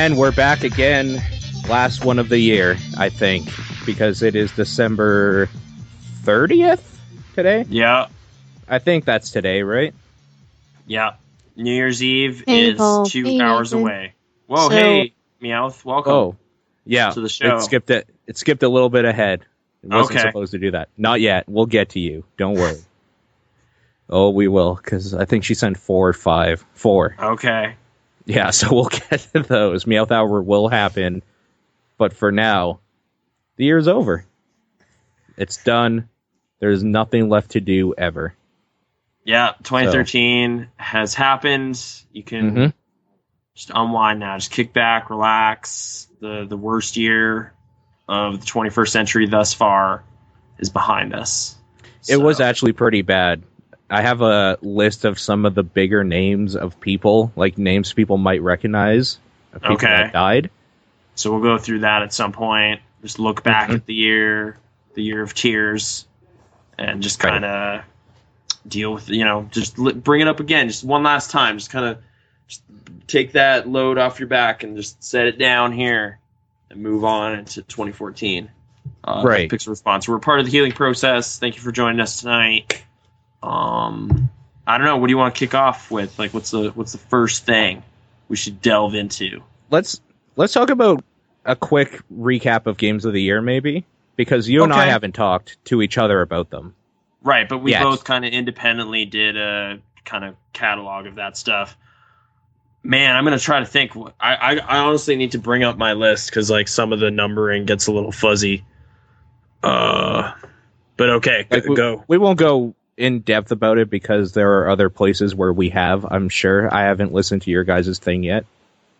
And we're back again, last one of the year, I think, because it is December 30th today? Yeah. I think that's today, right? Yeah. New Year's Eve Painful. is 2 hours away. Whoa, So- hey, Meowth, welcome Oh, yeah. to the show. It skipped a little bit ahead. It wasn't Okay. supposed to do that. Not yet. We'll get to you. Don't worry. Oh, we will, because I think she sent 4 or 5. 4. Okay. Yeah, so we'll get to those. Meowth Hour will happen. But for now, the year's over. It's done. There's nothing left to do ever. Yeah, 2013 has happened. You can just unwind now. Just kick back, relax. The worst year of the 21st century thus far is behind us. It was actually pretty bad. I have a list of some of the bigger names of people, like names people might recognize, of people that died. So we'll go through that at some point. Just look back at the year of tears, and just kind of deal with, just bring it up again, just one last time. Just kind of take that load off your back and just set it down here and move on into 2014. Right. Pixel Response. We're part of the healing process. Thank you for joining us tonight. I don't know. What do you want to kick off with? Like, what's the first thing we should delve into? Let's talk about a quick recap of games of the year, maybe, because you and I haven't talked to each other about them. Right, but we both kind of independently did a kind of catalog of that stuff. Man, I'm gonna try to think. I honestly need to bring up my list because like some of the numbering gets a little fuzzy. But okay, go. We won't go in depth about it because there are other places where we have. I'm sure I haven't listened to your guys' thing yet.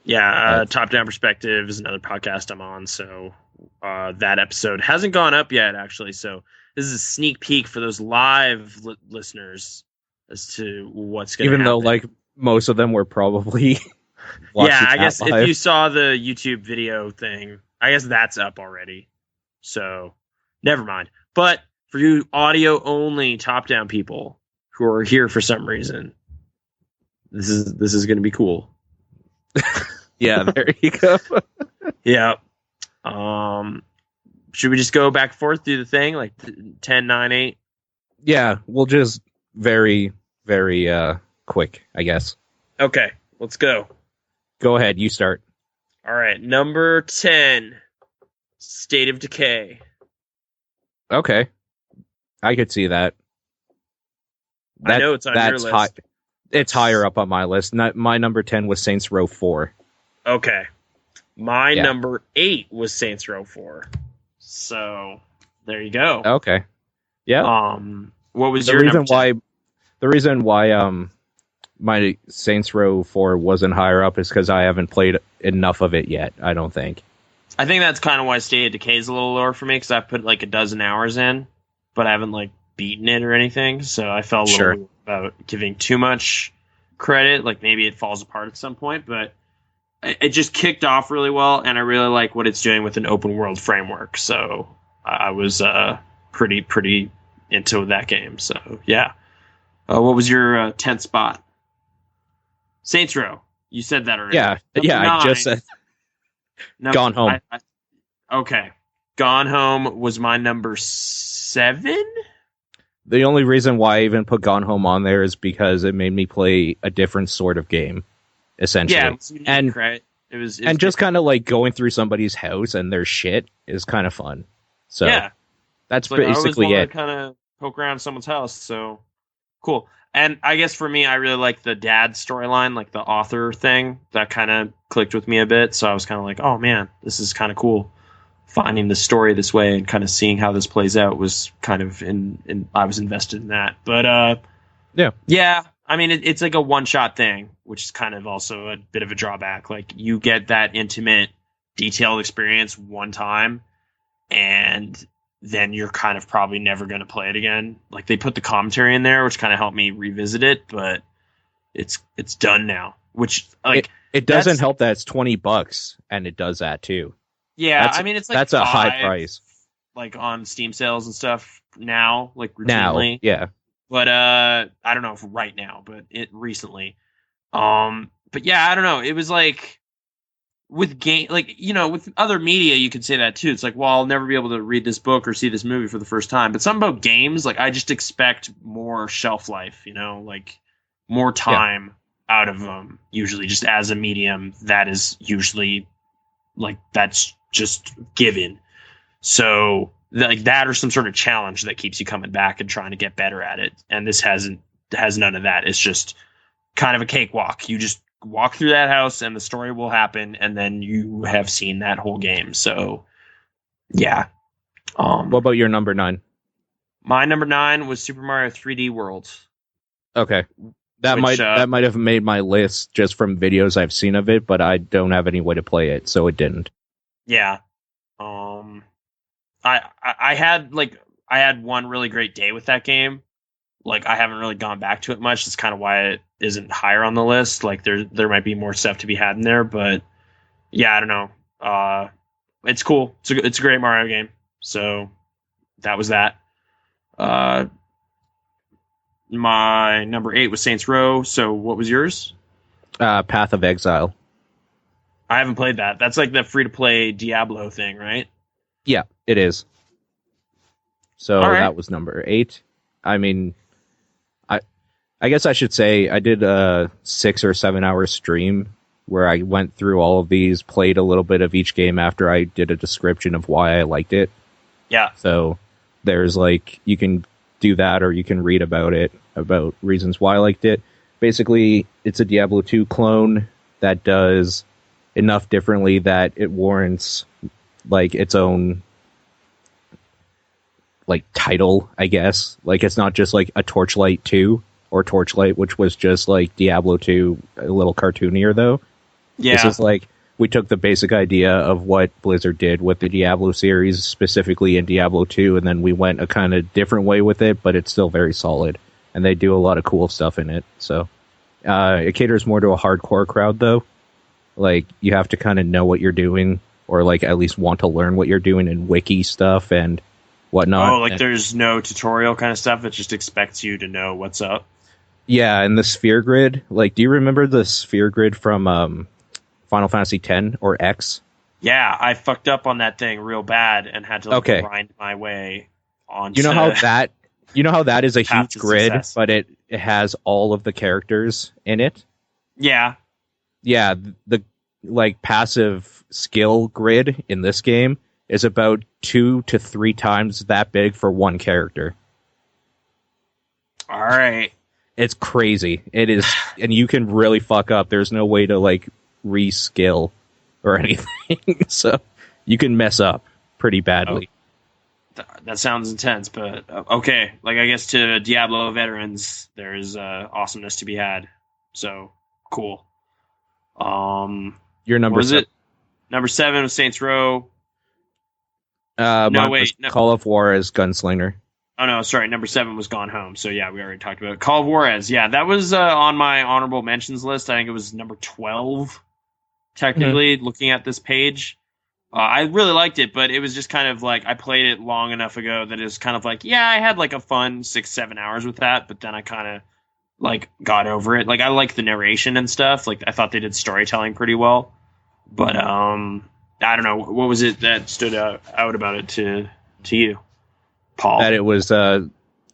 Yeah, Top Down Perspective is another podcast I'm on, so that episode hasn't gone up yet, actually. So this is a sneak peek for those live listeners as to what's going to happen. Even though, like, most of them were probably yeah, I guess live. If you saw the YouTube video thing, I guess that's up already. So never mind. But for you audio-only top-down people who are here for some reason, this is going to be cool. Yeah, there you go. Yeah. Should we just go back and forth through the thing, like 10, 9, 8? Yeah, we'll just very, very quick, I guess. Okay, let's go. Go ahead, you start. All right, number 10, State of Decay. Okay. I could see that. I know it's on your list. It's higher up on my list. My number 10 was Saints Row 4. Okay. My number 8 was Saints Row 4. So, there you go. Okay. Yeah. What was your number 10? The reason why my Saints Row 4 wasn't higher up is because I haven't played enough of it yet, I don't think. I think that's kind of why State of Decay is a little lower for me, because I put like a dozen hours in, but I haven't like beaten it or anything, so I felt a little weird about giving too much credit. Like maybe it falls apart at some point, but it just kicked off really well, and I really like what it's doing with an open world framework. So I was pretty into that game. So yeah. What was your 10th spot? Saints Row. You said that already. Yeah, Number 9, I just said Gone Home. Okay. Gone Home was my number 7? The only reason why I even put Gone Home on there is because it made me play a different sort of game, essentially. Yeah, it was unique, right? It was just kind of like going through somebody's house and their shit is kind of fun. So yeah, that's like, basically it. Kind of poke around someone's house, so cool. And I guess for me, I really like the dad storyline, like the author thing. That kind of clicked with me a bit. So I was kind of like, oh man, this is kind of cool. Finding the story this way and kind of seeing how this plays out was kind of I was invested in that. But yeah. I mean, it's like a one-shot thing, which is kind of also a bit of a drawback. Like you get that intimate, detailed experience one time, and then you're kind of probably never going to play it again. Like they put the commentary in there, which kind of helped me revisit it, but it's done now. Which like it doesn't help that it's $20, and it does that too. Yeah, I mean it's like that's a high price, like on Steam sales and stuff now, like routinely. Now, yeah. But I don't know if right now, but it recently. But yeah, I don't know. It was like with game, like, with other media, you could say that too. It's like, well, I'll never be able to read this book or see this movie for the first time. But something about games, like, I just expect more shelf life, like more time out of them. Usually, just as a medium, that is usually like that's just given. So like that or some sort of challenge that keeps you coming back and trying to get better at it. And this has none of that. It's just kind of a cakewalk. You just walk through that house and the story will happen, and then you have seen that whole game. So yeah. What about your number 9? My number 9 was Super Mario 3D World. Okay. That might have made my list just from videos I've seen of it, but I don't have any way to play it, so it didn't. Yeah. I had one really great day with that game. Like, I haven't really gone back to it much. That's kind of why it isn't higher on the list. Like, there might be more stuff to be had in there, but yeah, I don't know. It's cool. It's a great Mario game. So that was that. My number 8 was Saints Row. So what was yours? Path of Exile. I haven't played that. That's like the free-to-play Diablo thing, right? Yeah, it is. So All right. That was number 8. I mean, I guess I should say I did a 6 or 7 hour stream where I went through all of these, played a little bit of each game after I did a description of why I liked it. Yeah. So there's like, you can do that or you can read about it, about reasons why I liked it. Basically, it's a Diablo 2 clone that does enough differently that it warrants like its own like title, I guess. Like, it's not just like a Torchlight 2 or Torchlight, which was just like Diablo 2, a little cartoonier though. Yeah. This is like, we took the basic idea of what Blizzard did with the Diablo series, specifically in Diablo 2, and then we went a kind of different way with it, but it's still very solid. And they do a lot of cool stuff in it. So it caters more to a hardcore crowd though. Like, you have to kind of know what you're doing, or like at least want to learn what you're doing in wiki stuff and whatnot. Oh, like there's no tutorial kind of stuff. It just expects you to know what's up. Yeah, and the sphere grid. Like, do you remember the sphere grid from Final Fantasy X or X? Yeah, I fucked up on that thing real bad and had to grind my way on. You know how that is a huge grid, success. but it has all of the characters in it. Yeah. Yeah, the like passive skill grid in this game is about 2 to 3 times that big for one character. All right. It's crazy. It is, and you can really fuck up. There's no way to like reskill or anything, so you can mess up pretty badly. Oh, that sounds intense, but okay. Like, I guess to Diablo veterans, there's awesomeness to be had. So cool. Your number was it? Number 7 was Saints Row. Wait, no. Call of Juarez Gunslinger. Oh, no, sorry. Number 7 was Gone Home. So, yeah, we already talked about it. Call of Juarez. Yeah, that was on my honorable mentions list. I think it was number 12, technically, looking at this page. I really liked it, but it was just kind of like, I played it long enough ago that it was kind of like, yeah, I had like a fun 6-7 hours with that, but then I kind of like got over it. Like, I like the narration and stuff. Like, I thought they did storytelling pretty well. But I don't know. What was it that stood out about it to you, Paul? That it was a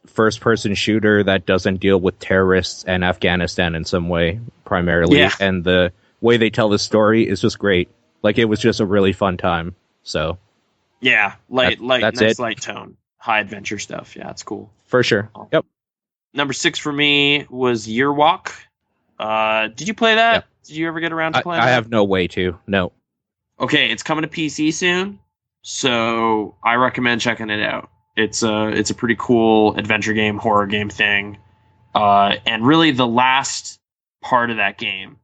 first-person shooter that doesn't deal with terrorists and Afghanistan in some way, primarily. Yeah. And the way they tell the story is just great. Like, it was just a really fun time. So, yeah, nice it. Light tone, high adventure stuff. Yeah, it's cool for sure. Yep. Number 6 for me was Year Walk. Did you play that? Yep. Did you ever get around to playing that? I have no way to. No. Okay, it's coming to PC soon, so I recommend checking it out. It's a pretty cool adventure game, horror game thing, and really the last part of that game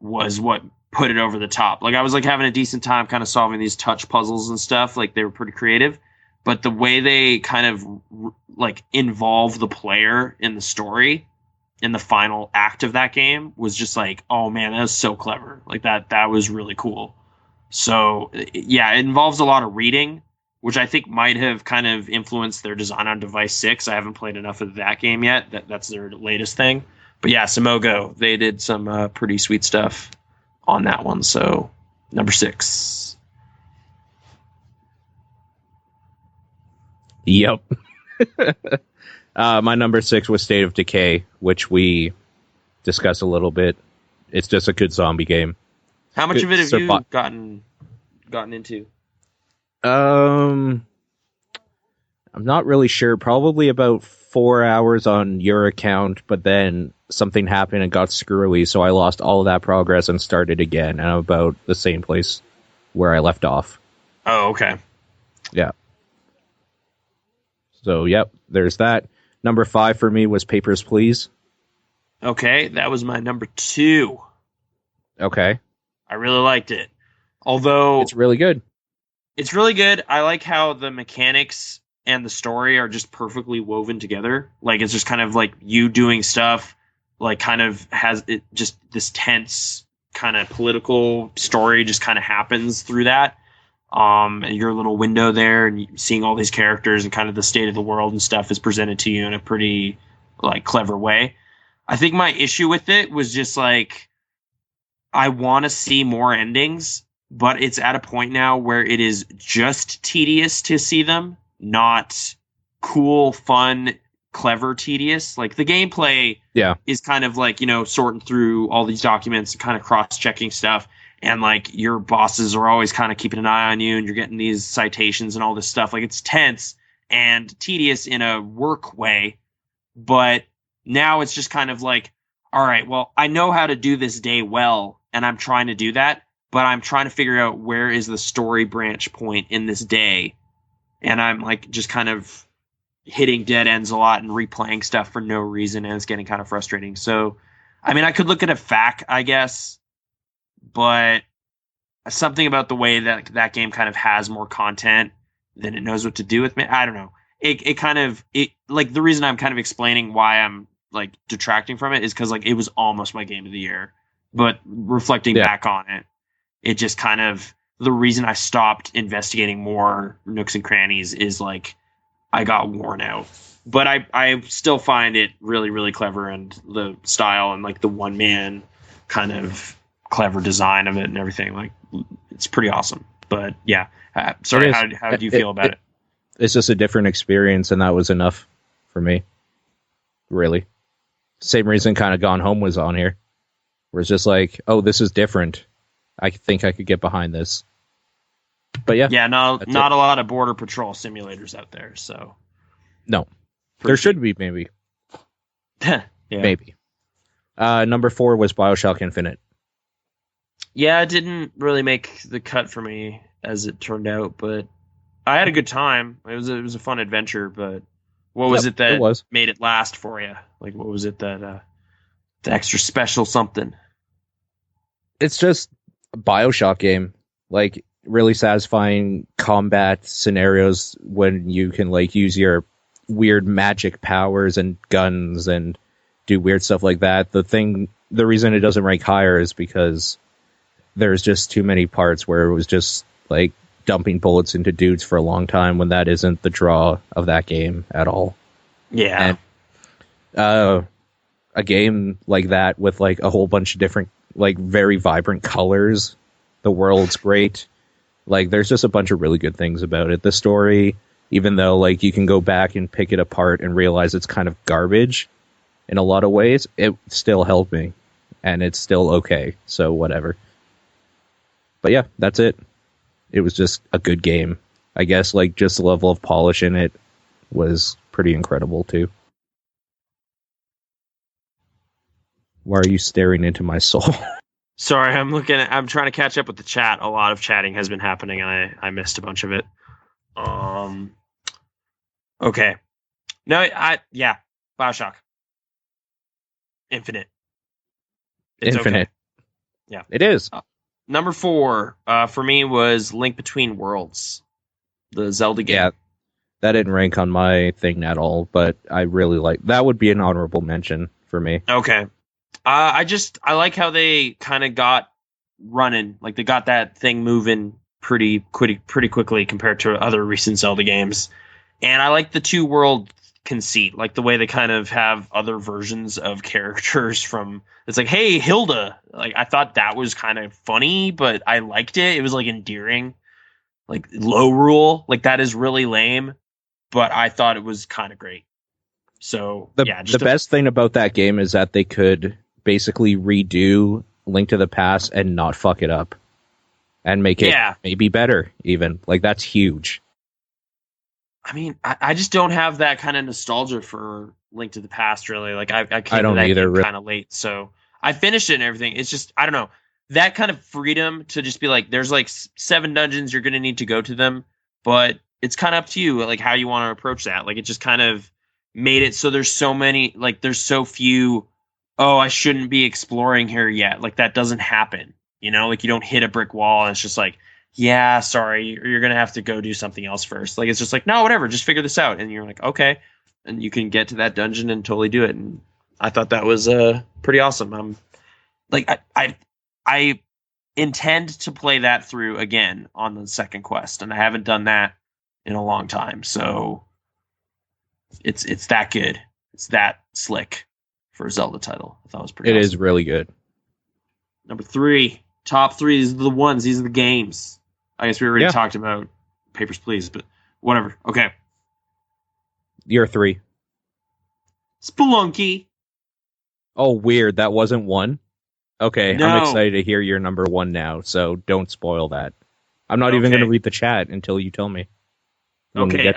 was what put it over the top. Like, I was like having a decent time kind of solving these touch puzzles and stuff. Like, they were pretty creative, but the way they kind of like involve the player in the story in the final act of that game was just like, oh man, that was so clever. Like, that was really cool. So yeah, it involves a lot of reading, which I think might have kind of influenced their design on Device 6. I haven't played enough of that game yet. That's their latest thing. But yeah, Smogo, they did some pretty sweet stuff on that one. So Number 6. Yep. My number 6 was State of Decay, which we discussed a little bit. It's just a good zombie game. How much Good of it have you gotten into? I'm not really sure. Probably about 4 hours on your account, but then something happened and got screwy, so I lost all of that progress and started again. And I'm about the same place where I left off. Oh, okay. Yeah. So, yep, there's that. Number 5 for me was Papers, Please. Okay, that was my number 2. Okay. I really liked it. Although it's really good. It's really good. I like how the mechanics and the story are just perfectly woven together. Like, it's just kind of like you doing stuff, like, kind of has it just this tense kind of political story just kind of happens through that. And your little window there and seeing all these characters and kind of the state of the world and stuff is presented to you in a pretty, like, clever way. I think my issue with it was just like, I want to see more endings, but it's at a point now where it is just tedious to see them, not cool, fun, clever tedious. Like, the gameplay is kind of like, sorting through all these documents, kind of cross-checking stuff, and like your bosses are always kind of keeping an eye on you and you're getting these citations and all this stuff. Like, it's tense and tedious in a work way, but now it's just kind of like, all right, well, I know how to do this day well, and I'm trying to do that, but I'm trying to figure out where is the story branch point in this day. And I'm like just kind of hitting dead ends a lot and replaying stuff for no reason, and it's getting kind of frustrating. So, I mean, I could look at a FAQ, I guess, but something about the way that that game kind of has more content than it knows what to do with me. I don't know. It like, the reason I'm kind of explaining why I'm like detracting from it is because like it was almost my game of the year, but reflecting back on it, it just kind of, the reason I stopped investigating more nooks and crannies is like I got worn out. But I still find it really, really clever, and the style and like the one man kind of clever design of it and everything, like, it's pretty awesome. But yeah, sorry, how do you feel about it? It's just a different experience, and that was enough for me. Really. Same reason kind of Gone Home was on here. Where it's just like, oh, this is different. I think I could get behind this. But yeah. Yeah, not a lot of Border Patrol simulators out there, so. No. There should be, maybe. Yeah. Maybe. Number 4 was BioShock Infinite. Yeah, it didn't really make the cut for me, as it turned out, but I had a good time. It was a fun adventure, but what was it that made it last for you? Like, what was it that the extra special something? It's just a BioShock game. Like, really satisfying combat scenarios when you can like use your weird magic powers and guns and do weird stuff like that. The reason it doesn't rank higher is because there's just too many parts where it was just like dumping bullets into dudes for a long time, when that isn't the draw of that game at all. Yeah. And a game like that with like a whole bunch of different, like, very vibrant colors. The world's great. Like, there's just a bunch of really good things about it. The story, even though like you can go back and pick it apart and realize it's kind of garbage in a lot of ways, it still held me, and it's still okay. So whatever. But yeah, that's it. It was just a good game. I guess like just the level of polish in it was pretty incredible too. Why are you staring into my soul? Sorry, I'm trying to catch up with the chat. A lot of chatting has been happening, and I missed a bunch of it. Okay. No, BioShock Infinite. It's Infinite. Okay. Yeah. It is. Number 4 for me was Link Between Worlds, the Zelda game. Yeah, that didn't rank on my thing at all, but I really like that. Would be an honorable mention for me. Okay. I like how they kind of got running, like they got that thing moving pretty quickly compared to other recent Zelda games. And I like the 2 world conceit, like the way they kind of have other versions of characters from. It's like, hey, Hilda. Like I thought that was kind of funny, but I liked it. It was like endearing. Like low rule, like that is really lame, but I thought it was kind of great. So The best thing about that game is that they could basically redo Link to the Past and not fuck it up. And make it maybe better, even. Like, that's huge. I mean, I just don't have that kind of nostalgia for Link to the Past, really. Like, I came don't to that either, game kind of late, so I finished it and everything. It's just, I don't know. That kind of freedom to just be like, there's like 7 dungeons, you're going to need to go to them, but it's kind of up to you, like, how you want to approach that. Like, it just kind of made it so there's so many, like, there's so few, oh, I shouldn't be exploring here yet. Like, that doesn't happen. You know, like you don't hit a brick wall and it's just like, yeah, sorry, you're going to have to go do something else first. Like, it's just like, no, whatever, just figure this out. And you're like, okay. And you can get to that dungeon and totally do it. And I thought that was pretty awesome. Like, I intend to play that through again on the second quest. And I haven't done that in a long time. So it's that good. It's that slick for a Zelda title. I thought it was pretty awesome. It is really good. Number 3. Top 3 is the ones. These are the games. I guess we already talked about Papers, Please, but whatever. Okay. You're 3. Spelunky. Oh, weird. That wasn't 1? Okay, no. I'm excited to hear your number 1 now, so don't spoil that. I'm not even going to read the chat until you tell me. Okay.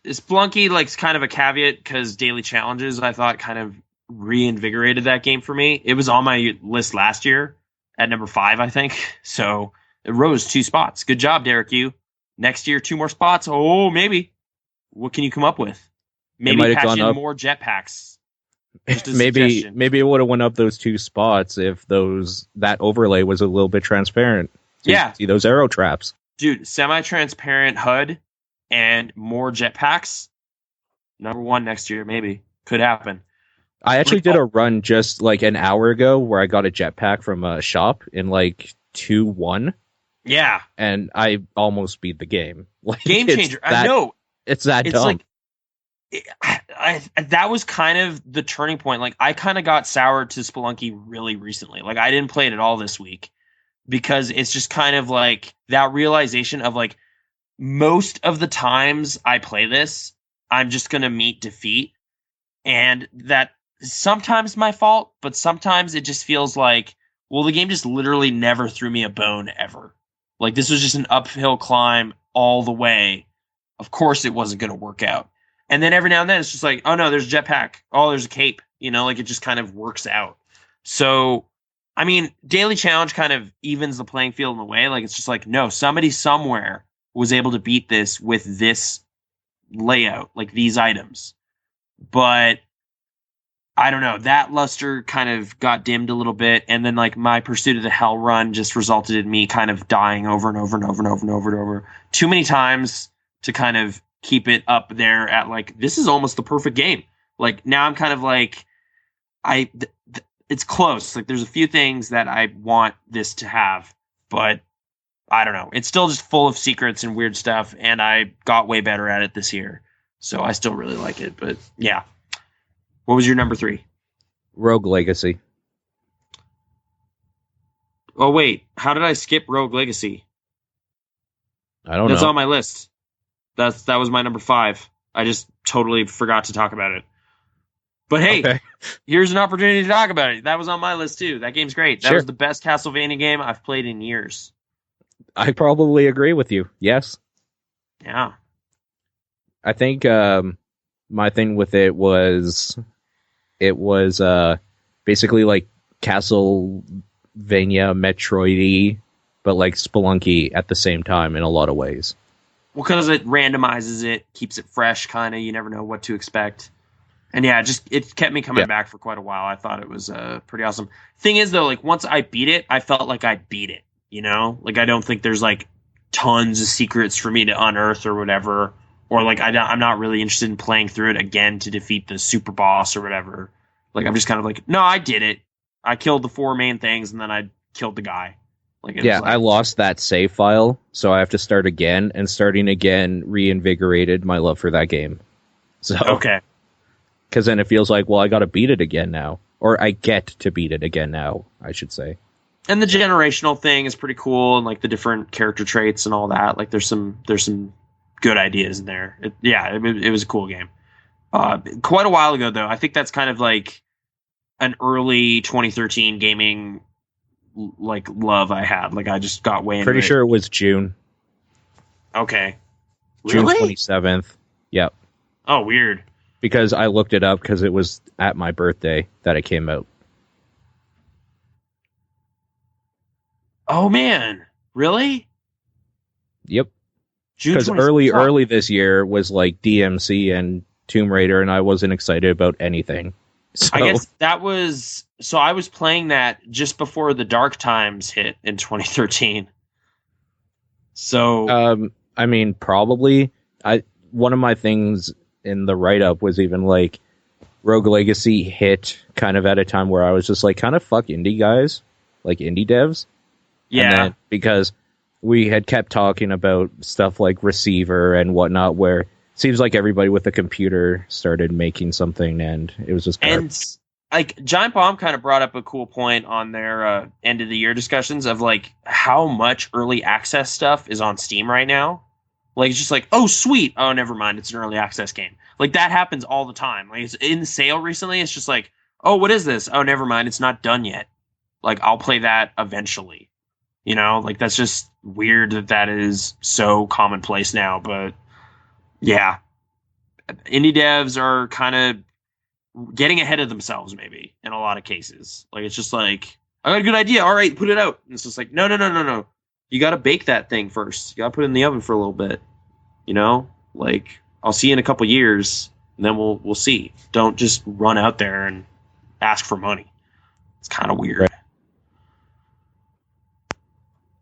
Spelunky, like, kind of a caveat, because daily challenges, I thought, kind of reinvigorated that game for me. It was on my list last year at number 5, I think. So it rose 2 spots. Good job, Derek. You next year 2 more spots. Oh, maybe. What can you come up with? Maybe patch in more jetpacks. Maybe it would have went up those 2 spots if that overlay was a little bit transparent. So see those arrow traps, dude. Semi-transparent HUD and more jetpacks. Number 1 next year, maybe could happen. I actually did a run just like an hour ago where I got a jetpack from a shop in like 2-1. Yeah. And I almost beat the game. Like, game changer. I know. It's that dumb. Like, that was kind of the turning point. Like, I kind of got soured to Spelunky really recently. Like, I didn't play it at all this week because it's just kind of like that realization of like most of the times I play this, I'm just going to meet defeat. And that sometimes my fault, but sometimes it just feels like, well, the game just literally never threw me a bone ever. Like, this was just an uphill climb all the way. Of course it wasn't going to work out. And then every now and then it's just like, oh no, there's a jetpack. Oh, there's a cape. You know, like it just kind of works out. So, I mean, Daily Challenge kind of evens the playing field in a way. Like, it's just like, no, somebody somewhere was able to beat this with this layout, like these items. But I don't know, that luster kind of got dimmed a little bit, and then like my pursuit of the hell run just resulted in me kind of dying over and over and over and over and over and over too many times to kind of keep it up there at like, this is almost the perfect game. Like, now I'm kind of like, it's close. Like, there's a few things that I want this to have, but I don't know. It's still just full of secrets and weird stuff, and I got way better at it this year. So I still really like it, but yeah. What was your number 3? Rogue Legacy. Oh, wait. How did I skip Rogue Legacy? I don't know. That's on my list. That was my number 5. I just totally forgot to talk about it. But hey, Here's an opportunity to talk about it. That was on my list too. That game's great. That was the best Castlevania game I've played in years. I probably agree with you. Yes. Yeah. I think my thing with it was basically like Castlevania Metroid-y, but like Spelunky at the same time in a lot of ways. Well, because it randomizes it, keeps it fresh, kind of. You never know what to expect. And yeah, it kept me coming back for quite a while. I thought it was pretty awesome. Thing is, though, like once I beat it, I felt like I beat it. You know, like I don't think there's like tons of secrets for me to unearth or whatever. Or like I'm not really interested in playing through it again to defeat the super boss or whatever. Like I'm just kind of like, no, I did it. I killed the 4 main things and then I killed the guy. Like, I lost that save file, so I have to start again. And starting again reinvigorated my love for that game. So, Okay. because then it feels like, well, I got to beat it again now, or I get to beat it again now, I should say. And the generational thing is pretty cool, and like the different character traits and all that. Like there's some good ideas in there. It was a cool game. Quite a while ago though. I think that's kind of like an early 2013 gaming like love I had. Like I just got way into Pretty sure it was June. Okay. June Really? 27th. Yep. Oh, weird. Because I looked it up because it was at my birthday that it came out. Oh man, really? Yep. June Because 20 early this year was like DMC and Tomb Raider, and I wasn't excited about anything. So, I guess that was so. I was playing that just before the dark times hit in 2013. So, I mean, probably. One of my things in the write up was even like Rogue Legacy hit kind of at a time where I was just like, kind of fuck indie guys, like indie devs. yeah. And then, because we had kept talking about stuff like Receiver and whatnot, where it seems like everybody with a computer started making something, and it was just garbage. And like Giant Bomb kind of brought up a cool point on their end of the year discussions of like how much early access stuff is on Steam right now. Like it's just like, oh sweet, oh never mind, it's an early access game. Like that happens all the time. Like it's in sale recently. It's just like, oh, what is this? Oh, never mind, it's not done yet. Like I'll play that eventually. You know, like that's just weird that is so commonplace now. But yeah, indie devs are kind of getting ahead of themselves, maybe in a lot of cases. Like it's just like, I got a good idea. All right, put it out. And it's just like, no. You got to bake that thing first. You got to put it in the oven for a little bit. You know, like I'll see you in a couple years, and then we'll see. Don't just run out there and ask for money. It's kind of weird. Right.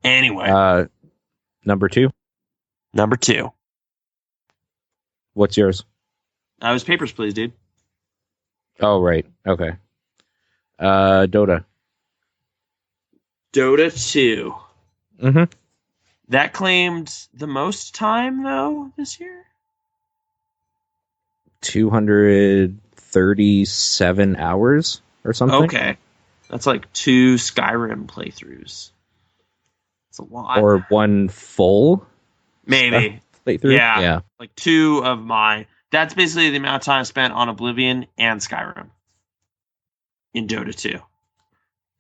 Anyway, Number 2. number 2. What's yours? I was Papers, Please, dude. Oh, right. Okay. Dota. Dota 2. Mm-hmm. That claimed the most time, though, this year? 237 hours or something. Okay. That's like 2 Skyrim playthroughs. It's a lot. Or one full Maybe. playthrough. Yeah. Like 2 of my... That's basically the amount of time spent on Oblivion and Skyrim in Dota 2.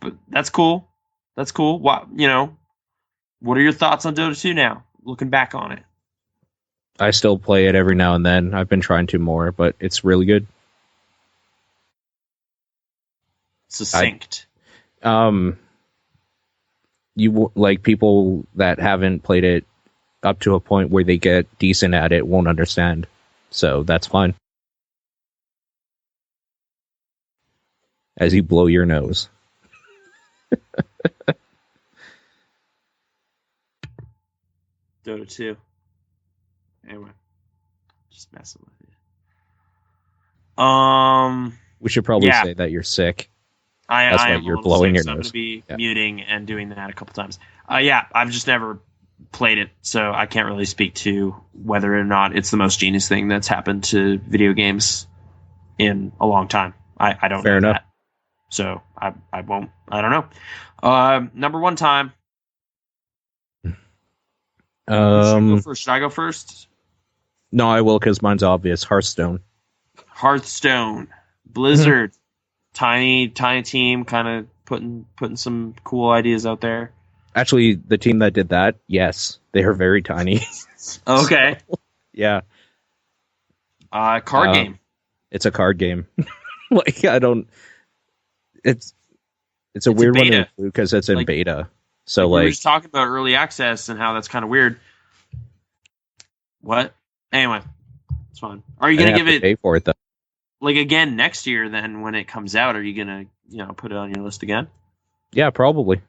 But that's cool. That's cool. What are your thoughts on Dota 2 now, looking back on it? I still play it every now and then. I've been trying to more, but it's really good. Succinct. You like people that haven't played it up to a point where they get decent at it won't understand. So that's fine. As you blow your nose. Dota 2. Anyway, just messing with you. We should probably say that you're sick. That's why you're blowing your nose. I'm going to be muting and doing that a couple times. I've just never played it, so I can't really speak to whether or not it's the most genius thing that's happened to video games in a long time. I don't know that. So I won't. I don't know. Number 1 time. Should I go first? No, I will, because mine's obvious. Hearthstone. Blizzard. Tiny team, kind of putting some cool ideas out there. Actually, the team that did that, yes, they are very tiny. Okay. So, yeah. Card game. It's a card game. Like, I don't... It's a weird one because it's in beta. So, we were just talking about early access and how that's kind of weird. What? Anyway, it's fine. Are you going to give it... pay for it, though. Like, again, next year, then, when it comes out, are you going to, put it on your list again? Yeah, probably.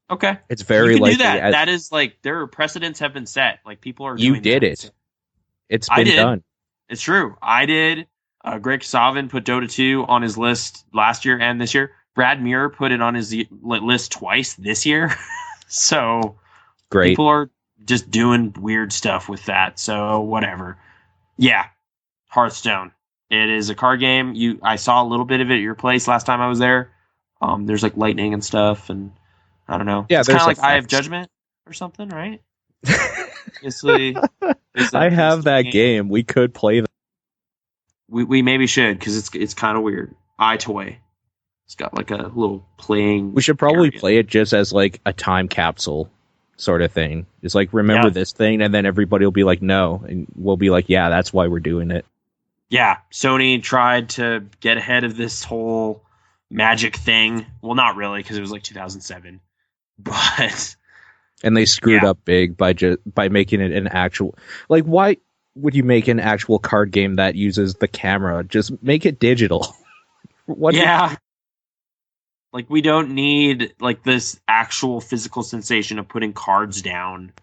Okay. It's very you can likely. Do that. That is, like, there are precedents have been set. Like, people are doing You did that. it. It's been done. It's true. I did. Greg Savin put Dota 2 on his list last year and this year. Brad Muir put it on his list twice this year. So, great. People are just doing weird stuff with that. So, whatever. Yeah. Hearthstone. It is a card game. I saw a little bit of it at your place last time I was there. There's like lightning and stuff, and I don't know. Yeah, it's kind there's of like Eye of effects. Judgment or something, right? Basically, I have that game. We could play that. We maybe should, because it's kind of weird. iToy. It's got like a little playing. We should probably area. play it just as like a time capsule sort of thing. It's like, remember this thing, and then everybody will be like, no, and we'll be like, yeah, that's why we're doing it. Yeah, Sony tried to get ahead of this whole Magic thing. Well, not really, because it was like 2007. But and they screwed up big by making it an actual, like, why would you make an actual card game that uses the camera? Just make it digital. Like, we don't need like this actual physical sensation of putting cards down.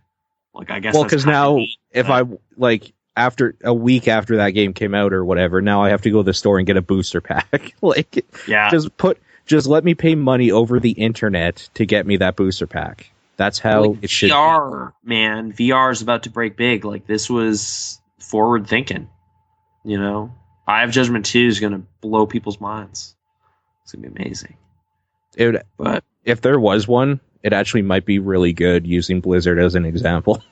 Like, I guess. Well, because now if I like after a week after that game came out or whatever, now I have to go to the store and get a booster pack. Like, just let me pay money over the internet to get me that booster pack. That's how it should VR, man. VR is about to break big. Like, this was forward thinking. You know? Eye of Judgment 2 is going to blow people's minds. It's going to be amazing. But if there was one, it actually might be really good, using Blizzard as an example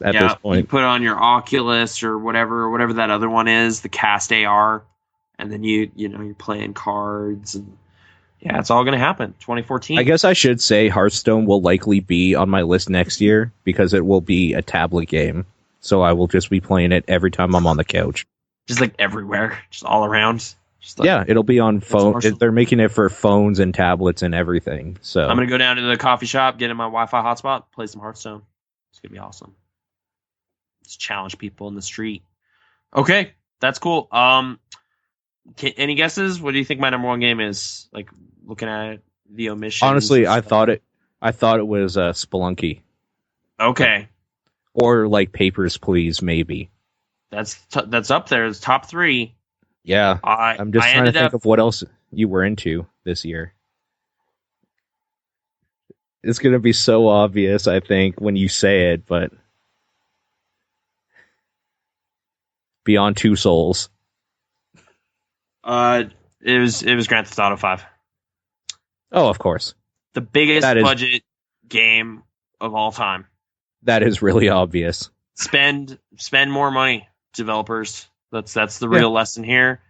at this point. You put on your Oculus or whatever that other one is, the Cast AR, and then you're playing cards, and yeah, it's all going to happen. 2014. I guess I should say Hearthstone will likely be on my list next year because it will be a tablet game. So I will just be playing it every time I'm on the couch. Just like everywhere, just all around. Just like, yeah, it'll be on phone. They're making it for phones and tablets and everything. So I'm going to go down to the coffee shop, get in my Wi-Fi hotspot, play some Hearthstone. It's going to be awesome. Just challenge people in the street. Okay, that's cool. Any guesses? What do you think my number one game is? Like, looking at the omission. Honestly, I thought it was Spelunky. Okay. Or like Papers, Please, maybe. That's up there. It's top 3. Yeah. I'm just trying to think of what else you were into this year. It's going to be so obvious, I think, when you say it, but Beyond Two Souls. It was Grand Theft Auto 5. Oh, of course. The biggest budget game of all time. That is really obvious. Spend more money, developers. That's the real lesson here.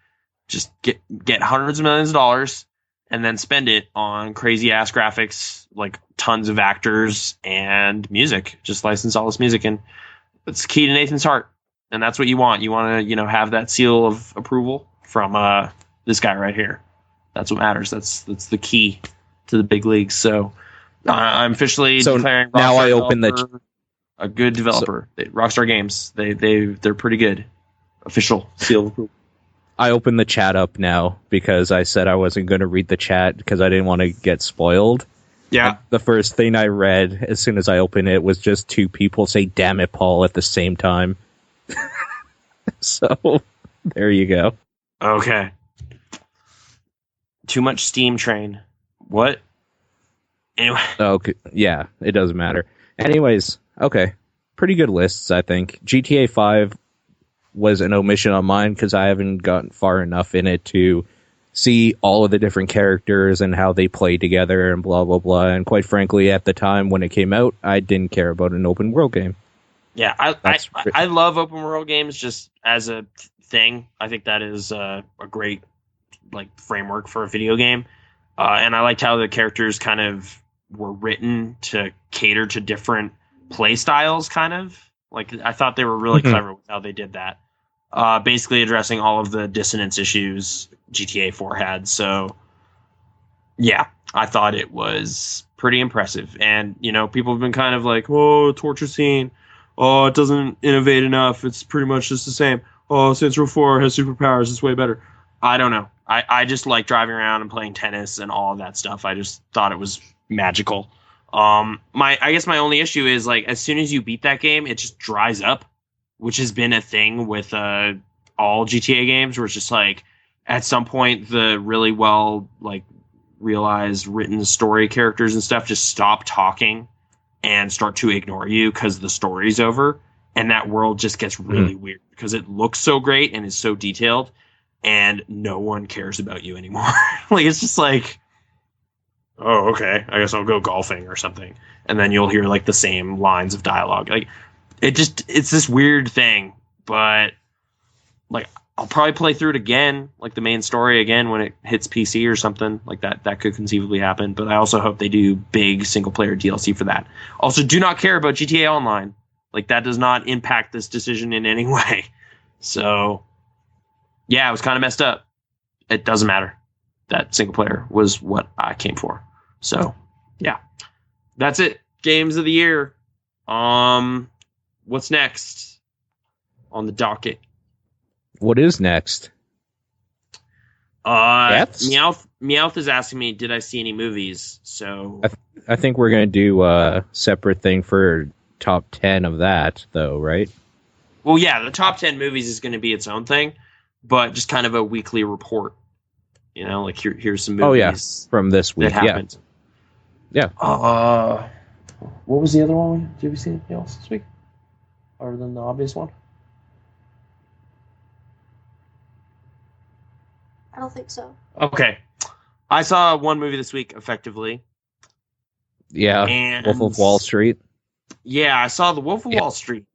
Just get hundreds of millions of dollars and then spend it on crazy ass graphics, like tons of actors and music. Just license all this music, and it's key to Nathan's heart. And that's what you want. You want to, have that seal of approval from this guy right here. That's what matters. That's the key to the big leagues. So I'm officially declaring now I open a good developer. Rockstar Games. They're pretty good. Official seal of approval. I opened the chat up now because I said I wasn't going to read the chat because I didn't want to get spoiled. Yeah. And the first thing I read as soon as I opened it was just 2 people say, "Damn it, Paul," at the same time. So there you go. Okay. Too much steam train. What? Anyway. Okay. Yeah, it doesn't matter. Anyways, okay. Pretty good lists, I think. GTA 5 was an omission on mine because I haven't gotten far enough in it to see all of the different characters and how they play together and blah, blah, blah. And quite frankly, at the time when it came out, I didn't care about an open world game. Yeah, I love open world games just as a thing. I think that is a great framework for a video game. And I liked how the characters kind of were written to cater to different play styles, kind of. I thought they were really clever with how they did that. Basically addressing all of the dissonance issues GTA 4 had. So, yeah, I thought it was pretty impressive. And, people have been kind of like, oh, torture scene. Oh, it doesn't innovate enough. It's pretty much just the same. Oh, Saints Row 4 has superpowers. It's way better. I don't know. I just like driving around and playing tennis and all of that stuff. I just thought it was magical. I guess my only issue is as soon as you beat that game, it just dries up, which has been a thing with all GTA games, where it's just at some point the really well realized written story characters and stuff just stop talking and start to ignore you because the story's over, and that world just gets really weird because it looks so great and is so detailed, and no one cares about you anymore. Like, it's just like, oh, okay, I guess I'll go golfing or something, and then you'll hear like the same lines of dialogue. Like, it's this weird thing, but like, I'll probably play through it again, like the main story again when it hits PC or something like that. That could conceivably happen, but I also hope they do big single player DLC for that. Also, do not care about GTA Online. Like, that does not impact this decision in any way. So, yeah, it was kind of messed up. It doesn't matter. That single player was what I came for. So, yeah, that's it. Games of the year. What's next on the docket? What is next? Meowth is asking me, did I see any movies? So I think we're going to do a separate thing for top 10 of that, though, right? Well, yeah, the top 10 movies is going to be its own thing, but just kind of a weekly report. You know, like here's some movies from this week. That happened. Yeah. What was the other one? Did we see anything else this week? Other than the obvious one? I don't think so. Okay. I saw one movie this week, effectively. Yeah, and Wolf of Wall Street. Yeah, I saw The Wolf of Wall Street,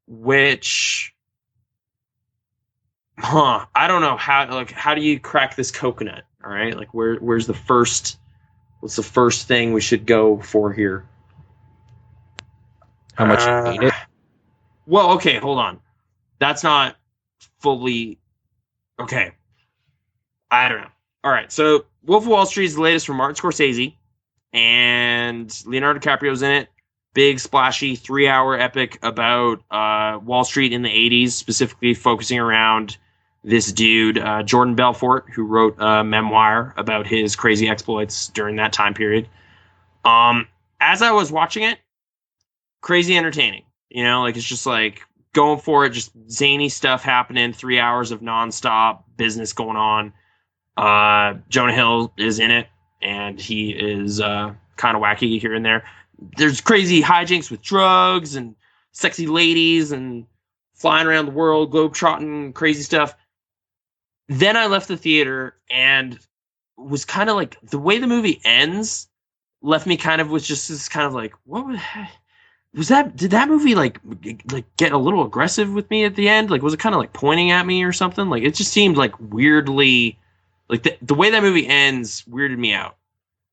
which, I don't know how do you crack this coconut? All right, like what's the first thing we should go for here? How much you hate it? Well, okay, hold on. That's not fully okay. I don't know. All right, so Wolf of Wall Street is the latest from Martin Scorsese, and Leonardo DiCaprio's in it. Big, splashy, 3-hour epic about Wall Street in the 80s, specifically focusing around this dude, Jordan Belfort, who wrote a memoir about his crazy exploits during that time period. As I was watching it, crazy entertaining. You know, like, it's just like going for it, just zany stuff happening, 3 hours of nonstop business going on. Jonah Hill is in it, and he is kind of wacky here and there. There's crazy hijinks with drugs and sexy ladies and flying around the world, globetrotting, crazy stuff. Then I left the theater and was kind of like, the way the movie ends left me kind of with just this kind of like, what was that? Did that movie like get a little aggressive with me at the end? Like, was it kind of like pointing at me or something? Like, it just seemed like weirdly, like the way that movie ends weirded me out.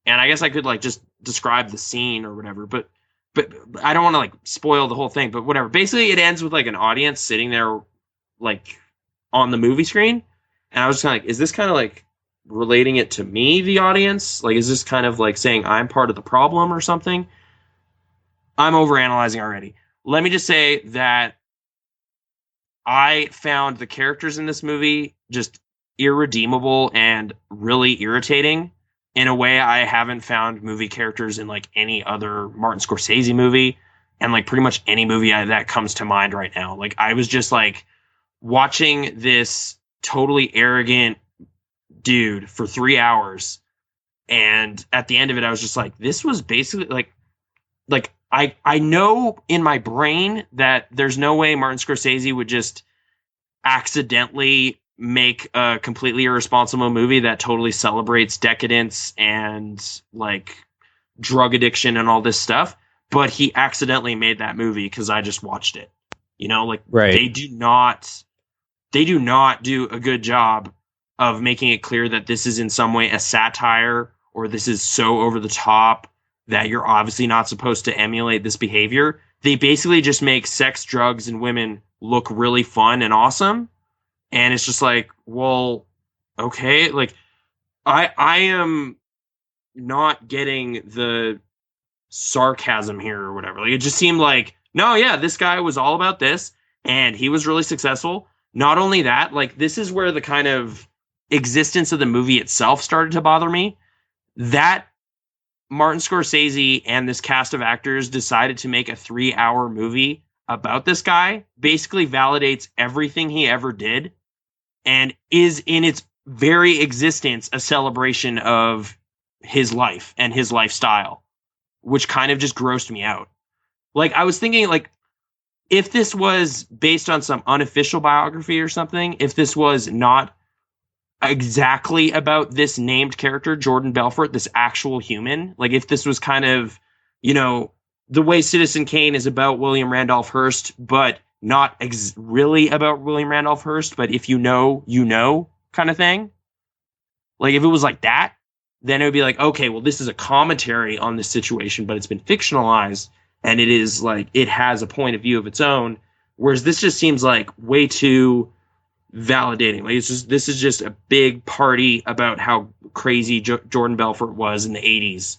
And I guess I could like just describe the scene or whatever, but I don't want to like spoil the whole thing, but whatever. Basically, it ends with like an audience sitting there like on the movie screen. And I was just kind of like, is this kind of like relating it to me, the audience? Like, is this kind of like saying I'm part of the problem or something? I'm overanalyzing already. Let me just say that I found the characters in this movie just irredeemable and really irritating in a way I haven't found movie characters in like any other Martin Scorsese movie, and like pretty much any movie that comes to mind right now. Like, I was just like watching this totally arrogant dude for 3 hours, and at the end of it I was just like, this was basically like I know in my brain that there's no way Martin Scorsese would just accidentally make a completely irresponsible movie that totally celebrates decadence and like drug addiction and all this stuff, but he accidentally made that movie because I just watched it. You know, like, right. They do not do a good job of making it clear that this is in some way a satire or this is so over the top that you're obviously not supposed to emulate this behavior. They basically just make sex, drugs, and women look really fun and awesome. And it's just like, well, okay, like I am not getting the sarcasm here or whatever. Like, it just seemed like, no, yeah, this guy was all about this and he was really successful. Not only that, like, this is where the kind of existence of the movie itself started to bother me. That Martin Scorsese and this cast of actors decided to make a 3-hour movie about this guy basically validates everything he ever did and is in its very existence a celebration of his life and his lifestyle, which kind of just grossed me out. Like, I was thinking, like, if this was based on some unofficial biography or something, if this was not exactly about this named character, Jordan Belfort, this actual human, like if this was kind of, the way Citizen Kane is about William Randolph Hearst, but not really about William Randolph Hearst, but if you know kind of thing. Like if it was like that, then it would be like, okay, well, this is a commentary on this situation, but it's been fictionalized and it is like, it has a point of view of its own. Whereas this just seems like way too validating. Like this is just a big party about how crazy Jordan Belfort was in the 80s.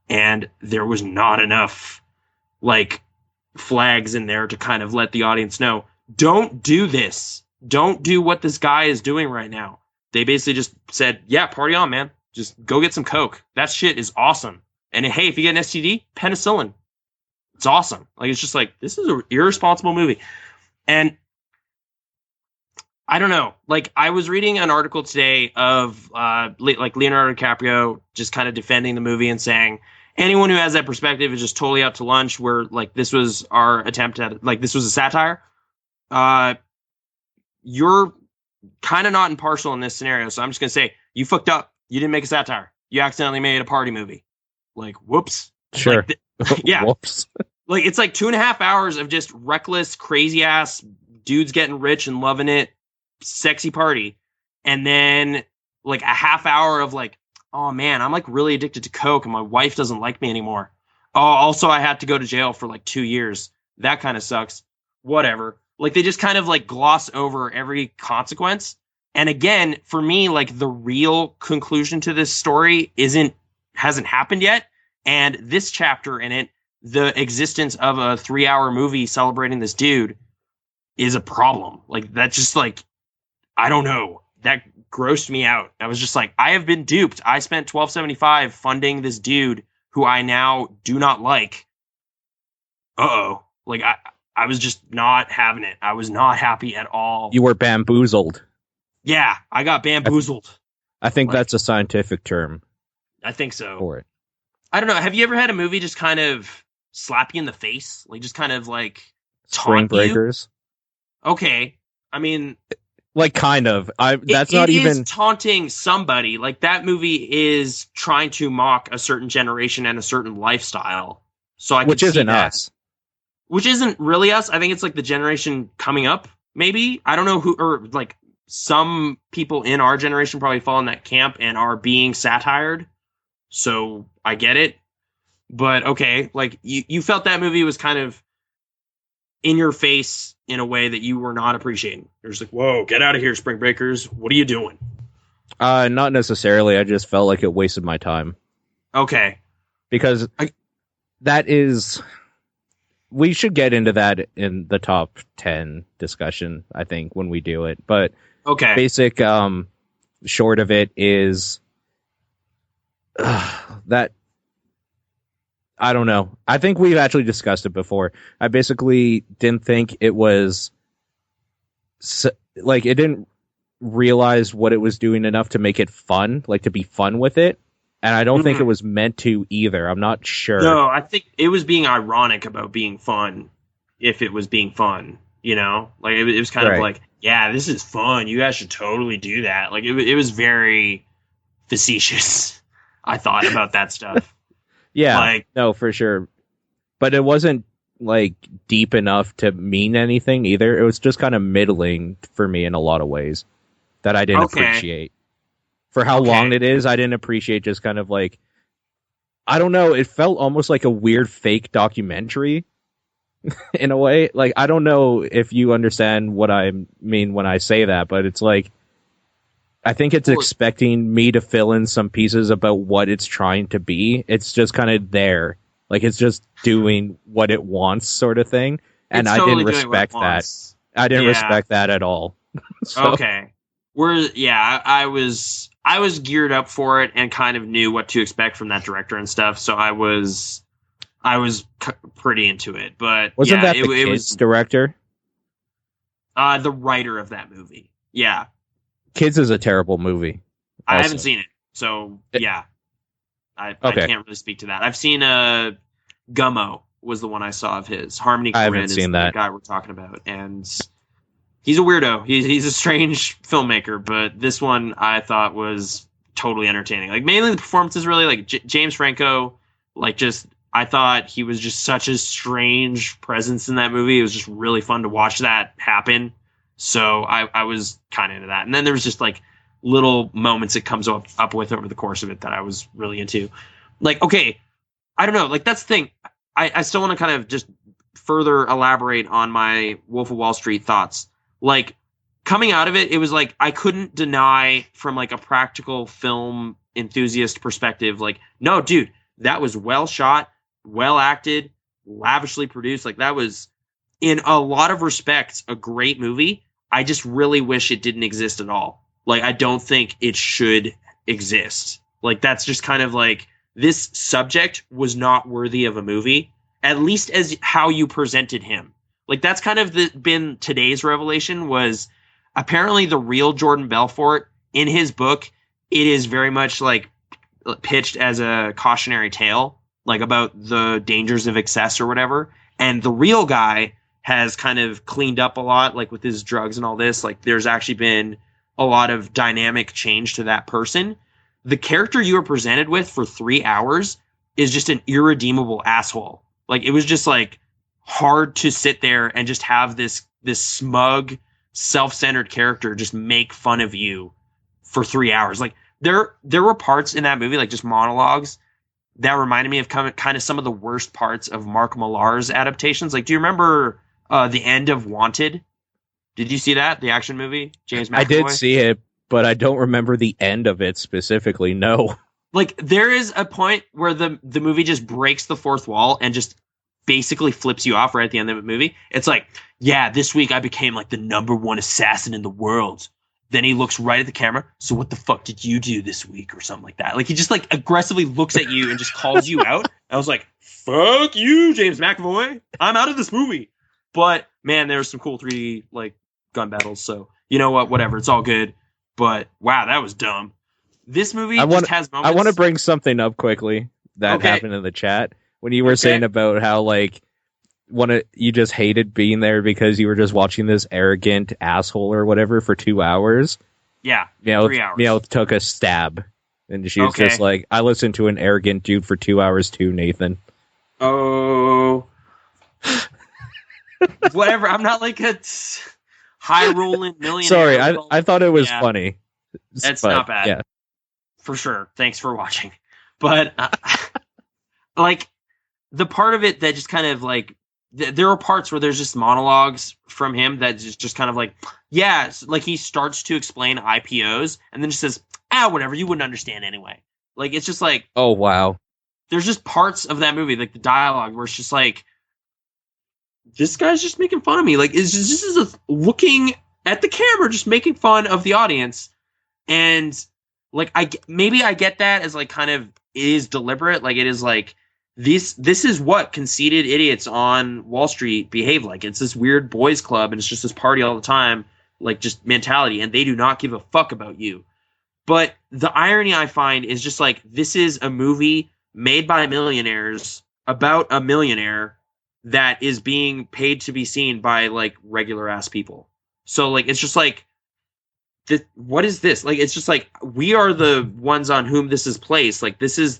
And there was not enough like flags in there to kind of let the audience know, don't do this. Don't do what this guy is doing right now. They basically just said, yeah, party on, man. Just go get some Coke. That shit is awesome. And hey, if you get an STD, penicillin. It's awesome. Like, it's just like, this is an irresponsible movie. And I don't know. Like, I was reading an article today of like Leonardo DiCaprio just kind of defending the movie and saying, anyone who has that perspective is just totally out to lunch, where like this was our attempt at, like, this was a satire. You're kind of not impartial in this scenario. So I'm just going to say, you fucked up. You didn't make a satire. You accidentally made a party movie. Like, whoops. Sure. Like, yeah. Whoops. Like, it's like 2.5 hours of just reckless, crazy ass dudes getting rich and loving it, sexy party. And then like a half hour of like, oh man, I'm like really addicted to Coke and my wife doesn't like me anymore. Oh, also I had to go to jail for like 2 years. That kind of sucks. Whatever. Like, they just kind of like gloss over every consequence. And again, for me, like, the real conclusion to this story hasn't happened yet. And this chapter in it, the existence of a 3-hour movie celebrating this dude, is a problem. Like, that's just like, I don't know. That grossed me out. I was just like, I have been duped. I spent $12.75 funding this dude who I now do not like. Uh-oh. Like, I was just not having it. I was not happy at all. You were bamboozled. Yeah, I got bamboozled. I think that's a scientific term. I think so. For it. I don't know. Have you ever had a movie just kind of slap you in the face? Like, just kind of like Spring Breakers? You? Okay. I mean, like, kind of. That's not it even is taunting somebody. Like, that movie is trying to mock a certain generation and a certain lifestyle. So I which can isn't see that. us. Which isn't really us. I think it's like the generation coming up, maybe. I don't know who, or like some people in our generation probably fall in that camp and are being satired. So I get it. But okay, like you felt that movie was kind of in your face in a way that you were not appreciating. You're just like, whoa, get out of here, Spring Breakers. What are you doing? Not necessarily. I just felt like it wasted my time. Okay. Because that is... We should get into that in the top 10 discussion, I think, when we do it. But okay, basic short of it is that I don't know. I think we've actually discussed it before. I basically didn't think it was like, it didn't realize what it was doing enough to make it fun, like to be fun with it. And I don't think it was meant to either. I'm not sure. No, I think it was being ironic about being fun, if it was being fun, you know? Like, it was kind of like, yeah, this is fun. You guys should totally do that. Like, it was very facetious, I thought, about that stuff. Yeah, like, no, for sure. But it wasn't, like, deep enough to mean anything either. It was just kind of middling for me in a lot of ways that I didn't appreciate. For how long it is, I didn't appreciate just kind of like, I don't know, it felt almost like a weird fake documentary in a way. Like, I don't know if you understand what I mean when I say that, but it's like, I think it's expecting me to fill in some pieces about what it's trying to be. It's just kind of there. Like, it's just doing what it wants, sort of thing. And I didn't respect that. I didn't respect that at all. So. Okay. I was geared up for it and kind of knew what to expect from that director and stuff. So I was pretty into it. But wasn't that the Kids director? The writer of that movie. Yeah. Kids is a terrible movie. I haven't seen it. So yeah. I can't really speak to that. I've seen Gummo, was the one I saw of his. Harmony I haven't Korine is seen the that. guy we're talking about, and he's a weirdo. He's a strange filmmaker, but this one I thought was totally entertaining. Like mainly the performances, really like James Franco. Like just I thought he was just such a strange presence in that movie. It was just really fun to watch that happen. So I was kind of into that. And then there was just like little moments it comes up with over the course of it that I was really into. Like, okay, I don't know. Like that's the thing. I still want to kind of just further elaborate on my Wolf of Wall Street thoughts. Like coming out of it, it was like I couldn't deny from like a practical film enthusiast perspective, like, no, dude, that was well shot, well acted, lavishly produced. Like that was in a lot of respects a great movie. I just really wish it didn't exist at all. Like I don't think it should exist. Like that's just kind of like this subject was not worthy of a movie, at least as how you presented him. Like that's kind of been today's revelation was apparently the real Jordan Belfort in his book. It is very much like pitched as a cautionary tale, like about the dangers of excess or whatever. And the real guy has kind of cleaned up a lot, like with his drugs and all this. Like there's actually been a lot of dynamic change to that person. The character you were presented with for 3 hours is just an irredeemable asshole. Like it was just like hard to sit there and just have this smug, self-centered character just make fun of you for 3 hours. Like there were parts in that movie, like just monologues, that reminded me of kind of some of the worst parts of Mark Millar's adaptations. Like, do you remember the end of Wanted? Did you see that, the action movie? James McAvoy? I did see it, but I don't remember the end of it specifically. No. Like there is a point where the movie just breaks the fourth wall and just basically flips you off right at the end of the movie. It's like, yeah, this week I became like the #1 assassin in the world. Then he looks right at the camera. So what the fuck did you do this week or something like that? Like he just like aggressively looks at you and just calls you out. I was like, fuck you, James McAvoy. I'm out of this movie. But man, there was some cool 3D like gun battles. So you know what? Whatever. It's all good. But wow, that was dumb. This movie just has moments. I want to bring something up quickly that happened in the chat when you were saying about how like you just hated being there because you were just watching this arrogant asshole or whatever for 2 hours. Yeah, 3 hours. Meow took a stab, and she was just like, "I listened to an arrogant dude for 2 hours too, Nathan." Oh, whatever. I'm not like a high rolling millionaire. Sorry, I thought it was funny. That's not bad. Yeah, for sure. Thanks for watching. But like the part of it that just kind of like there are parts where there's just monologues from him that just kind of like, yeah, like he starts to explain IPOs and then just says, whatever, you wouldn't understand anyway. Like it's just like, oh wow. There's just parts of that movie, like the dialogue, where it's just like, this guy's just making fun of me. Like, this is looking at the camera, just making fun of the audience. And like, maybe I get that as like kind of it is deliberate. Like it is like, this is what conceited idiots on Wall Street behave like. It's this weird boys club and it's just this party all the time, like just mentality. And they do not give a fuck about you. But the irony I find is just like, this is a movie made by millionaires about a millionaire that is being paid to be seen by like regular ass people. So like, it's just like, what is this? Like, it's just like, we are the ones on whom this is placed. Like, this is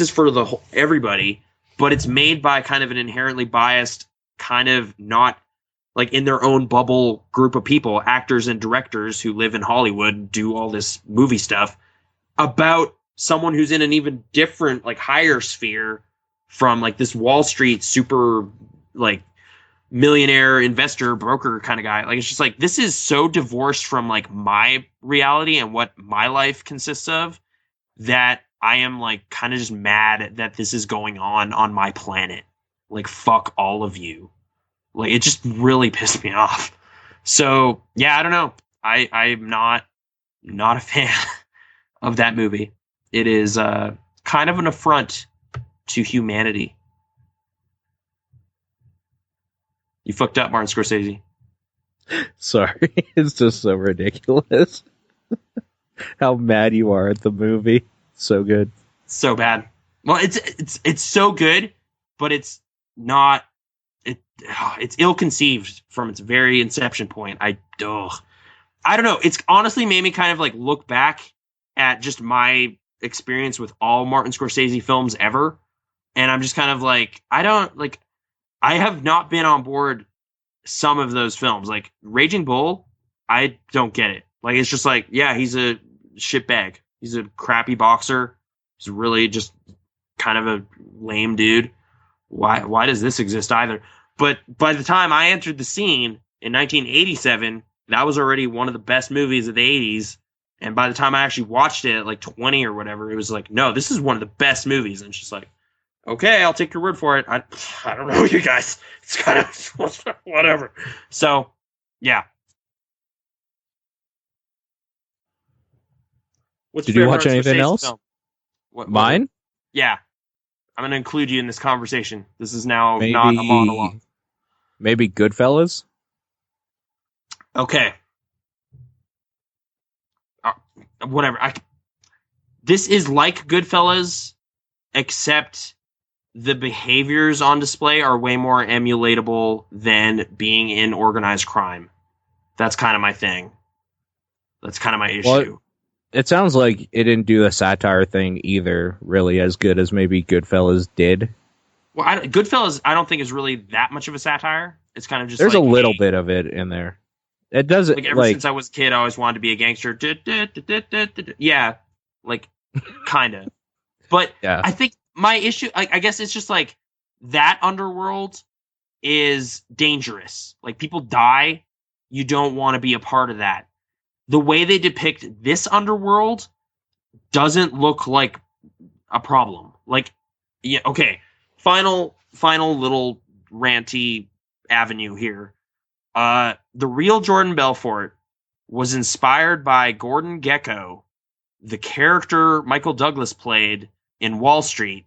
for the whole, everybody, but it's made by kind of an inherently biased, kind of not like in their own bubble group of people, actors and directors who live in Hollywood and do all this movie stuff about someone who's in an even different, like higher sphere from like this Wall Street super like millionaire investor broker kind of guy. Like, it's just like, this is so divorced from like my reality and what my life consists of that I am like kind of just mad that this is going on my planet. Like, fuck all of you. Like, it just really pissed me off. So yeah, I don't know. I'm not a fan of that movie. It is kind of an affront to humanity. You fucked up, Martin Scorsese. Sorry, it's just so ridiculous. How mad you are at the movie. So good. So bad. Well, it's so good, but it's not it's ill-conceived from its very inception point. I don't know. It's honestly made me kind of like look back at just my experience with all Martin Scorsese films ever, and I'm just kind of like, I have not been on board some of those films. Like Raging Bull, I don't get it. Like it's just like, yeah, he's a shitbag. He's a crappy boxer. He's really just kind of a lame dude. Why does this exist either? But by the time I entered the scene in 1987, that was already one of the best movies of the 80s. And by the time I actually watched it at like 20 or whatever, it was like, no, this is one of the best movies. And it's just like, okay, I'll take your word for it. I don't know, you guys. It's kind of whatever. So, yeah. What's Did your you favorite watch Martin anything Scorsese else? film? Mine? Yeah. I'm going to include you in this conversation. This is now not a monologue. Maybe Goodfellas? Okay. Whatever. This is like Goodfellas, except the behaviors on display are way more emulatable than being in organized crime. That's kind of my thing. That's kind of my issue. Well, it sounds like it didn't do the satire thing either, really as good as maybe Goodfellas did. Well, Goodfellas, I don't think is really that much of a satire. It's kind of just there's like, a little bit of it in there. It doesn't like ever since I was a kid, I always wanted to be a gangster. Yeah, like kind of. But yeah. I think my issue, I guess, it's just like that underworld is dangerous. Like people die, you don't want to be a part of that. The way they depict this underworld doesn't look like a problem. Like, yeah, okay. Final little ranty avenue here. The real Jordan Belfort was inspired by Gordon Gekko, the character Michael Douglas played in Wall Street,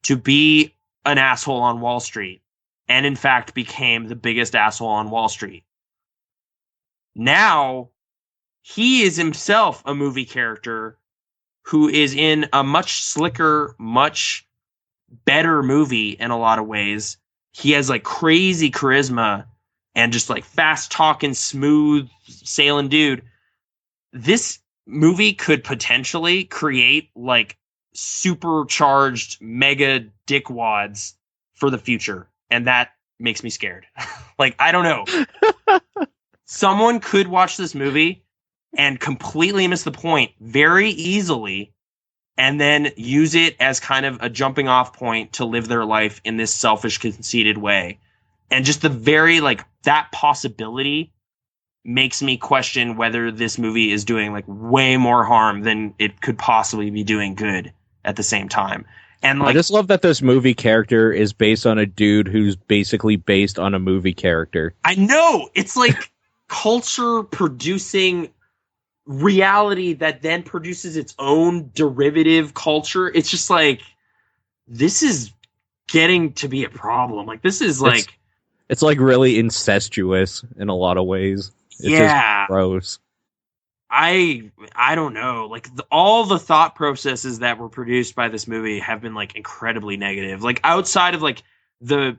to be an asshole on Wall Street, and in fact became the biggest asshole on Wall Street. Now, he is himself a movie character who is in a much slicker, much better movie in a lot of ways. He has like crazy charisma and just like fast talking, smooth sailing dude. This movie could potentially create like supercharged mega dickwads for the future. And that makes me scared. Like, I don't know. Someone could watch this movie and completely miss the point very easily and then use it as kind of a jumping off point to live their life in this selfish, conceited way. And just the very, like, that possibility makes me question whether this movie is doing, like, way more harm than it could possibly be doing good at the same time. And like, I just love that this movie character is based on a dude who's basically based on a movie character. I know! It's like culture producing reality that then produces its own derivative culture. It's just like, this is getting to be a problem. Like, this is like, it's like really incestuous in a lot of ways. It's just gross. I don't know. Like, all the thought processes that were produced by this movie have been like incredibly negative. Like, outside of like the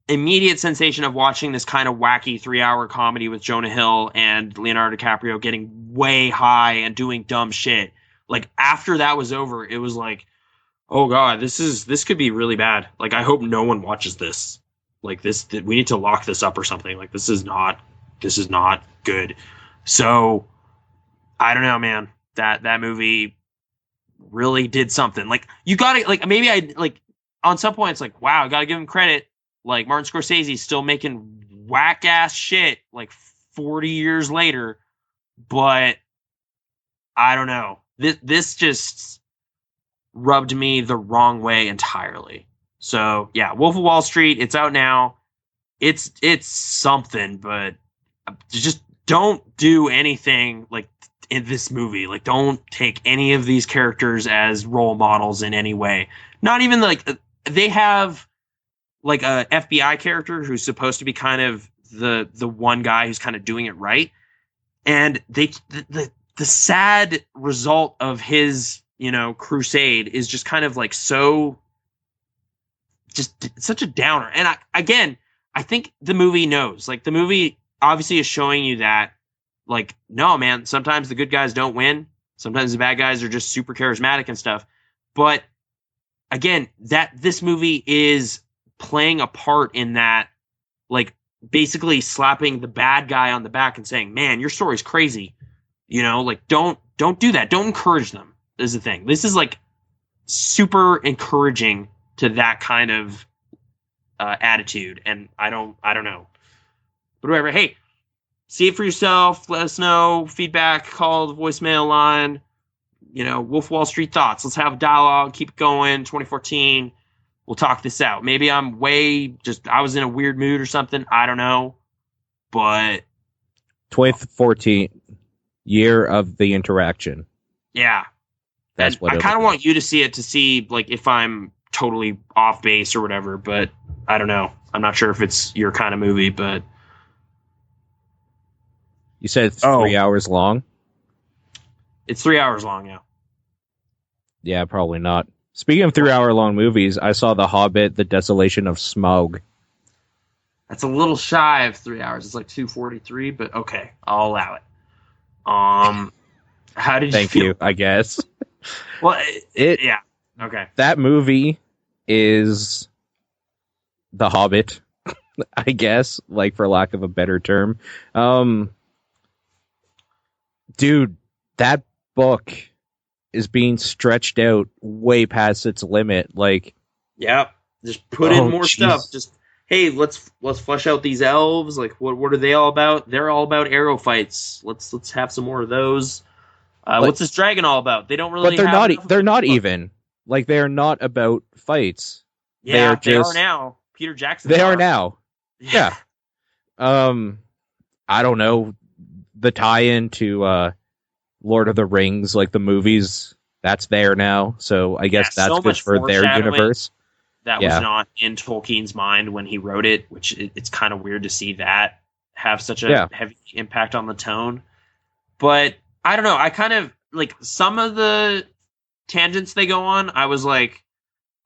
immediate sensation of watching this kind of wacky 3-hour comedy with Jonah Hill and Leonardo DiCaprio getting way high and doing dumb shit. Like, after that was over, it was like, oh god, this could be really bad. Like, I hope no one watches this. Like, we need to lock this up or something. Like, this is not good. So, I don't know, man. That movie really did something. Like, you gotta, like, maybe I, like, on some point, it's like, wow, I gotta give him credit. Like, Martin Scorsese's still making whack-ass shit, like, 40 years later. But, I don't know. This just rubbed me the wrong way entirely. So, yeah, Wolf of Wall Street, it's out now. It's something, but just don't do anything, like, in this movie. Like, don't take any of these characters as role models in any way. Not even, like, they have like a FBI character who's supposed to be kind of the one guy who's kind of doing it right. And the sad result of his, crusade is just kind of like so just such a downer. And I think the movie knows. Like, the movie obviously is showing you that, like, no, man, sometimes the good guys don't win. Sometimes the bad guys are just super charismatic and stuff. But again, that this movie is playing a part in that, like, basically slapping the bad guy on the back and saying, man, your story's crazy. You know, like, don't do that. Don't encourage them, is the thing. This is, like, super encouraging to that kind of attitude. And I don't know. But whatever. Hey, see it for yourself. Let us know. Feedback, call the voicemail line. You know, Wolf Wall Street thoughts. Let's have a dialogue. Keep it going. 2014. We'll talk this out. Maybe I was in a weird mood or something. I don't know. But 2014, year of the interaction. Yeah. That's what I kind of want you to see it to see, like, if I'm totally off base or whatever, but I don't know. I'm not sure if it's your kind of movie, but you said it's 3 hours long? It's 3 hours long, yeah. Yeah, probably not. Speaking of 3 hour long movies, I saw The Hobbit, The Desolation of Smaug. That's a little shy of 3 hours. It's like 2:43, but okay, I'll allow it. How did you Thank feel? you, I guess. Well, yeah. Okay. That movie is The Hobbit, I guess, like, for lack of a better term. Dude, that book is being stretched out way past its limit. Like, yeah, just put in more stuff. Just, hey, let's flesh out these elves. Like, what are they all about? They're all about arrow fights. Let's have some more of those. What's this dragon all about? They don't really. But they're not even. Like, they are not about fights. Yeah, they are now. Peter Jackson. They are now. Yeah. I don't know, the tie-in to Lord of the Rings, like the movies, that's there now. So I guess that's so good for their universe. That was not in Tolkien's mind when he wrote it, which it's kind of weird to see that have such a heavy impact on the tone. But I don't know. I kind of, like, some of the tangents they go on, I was like,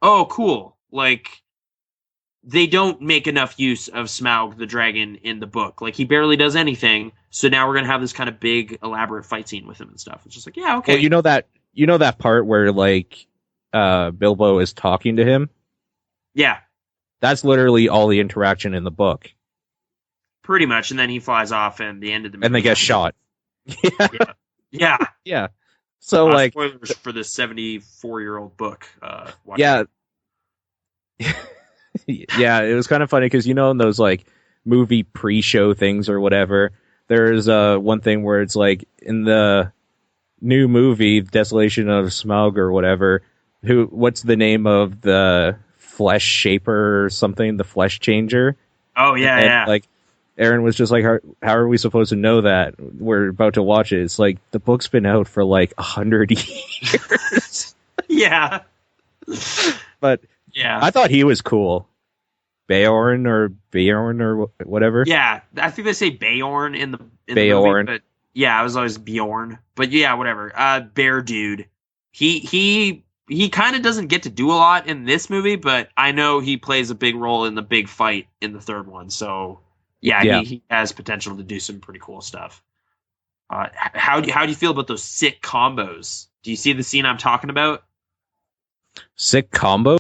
oh, cool. Like, they don't make enough use of Smaug the dragon in the book. Like, he barely does anything. So now we're going to have this kind of big, elaborate fight scene with him and stuff. It's just like, yeah, okay. Well, you know that part where, like, Bilbo is talking to him? Yeah. That's literally all the interaction in the book. Pretty much. And then he flies off and the end of the movie. And they get shot. Yeah. Yeah. So, like, spoilers for the 74-year-old book. Yeah. Yeah, it was kind of funny because, you know, in those, like, movie pre-show things or whatever, there's one thing where it's like, in the new movie, Desolation of Smaug or whatever, what's the name of the flesh shaper or something, the flesh changer? Oh, yeah, and, like, Aaron was just like, how are we supposed to know that? We're about to watch it. It's like, the book's been out for like 100 years. Yeah. But yeah, I thought he was cool. Beorn or whatever. Yeah, I think they say Beorn in the Beorn. Movie, but yeah, I was always Bjorn. But yeah, whatever. Bear dude. He kind of doesn't get to do a lot in this movie, but I know he plays a big role in the big fight in the third one. So yeah. He has potential to do some pretty cool stuff. How do you feel about those sick combos? Do you see the scene I'm talking about? Sick combo?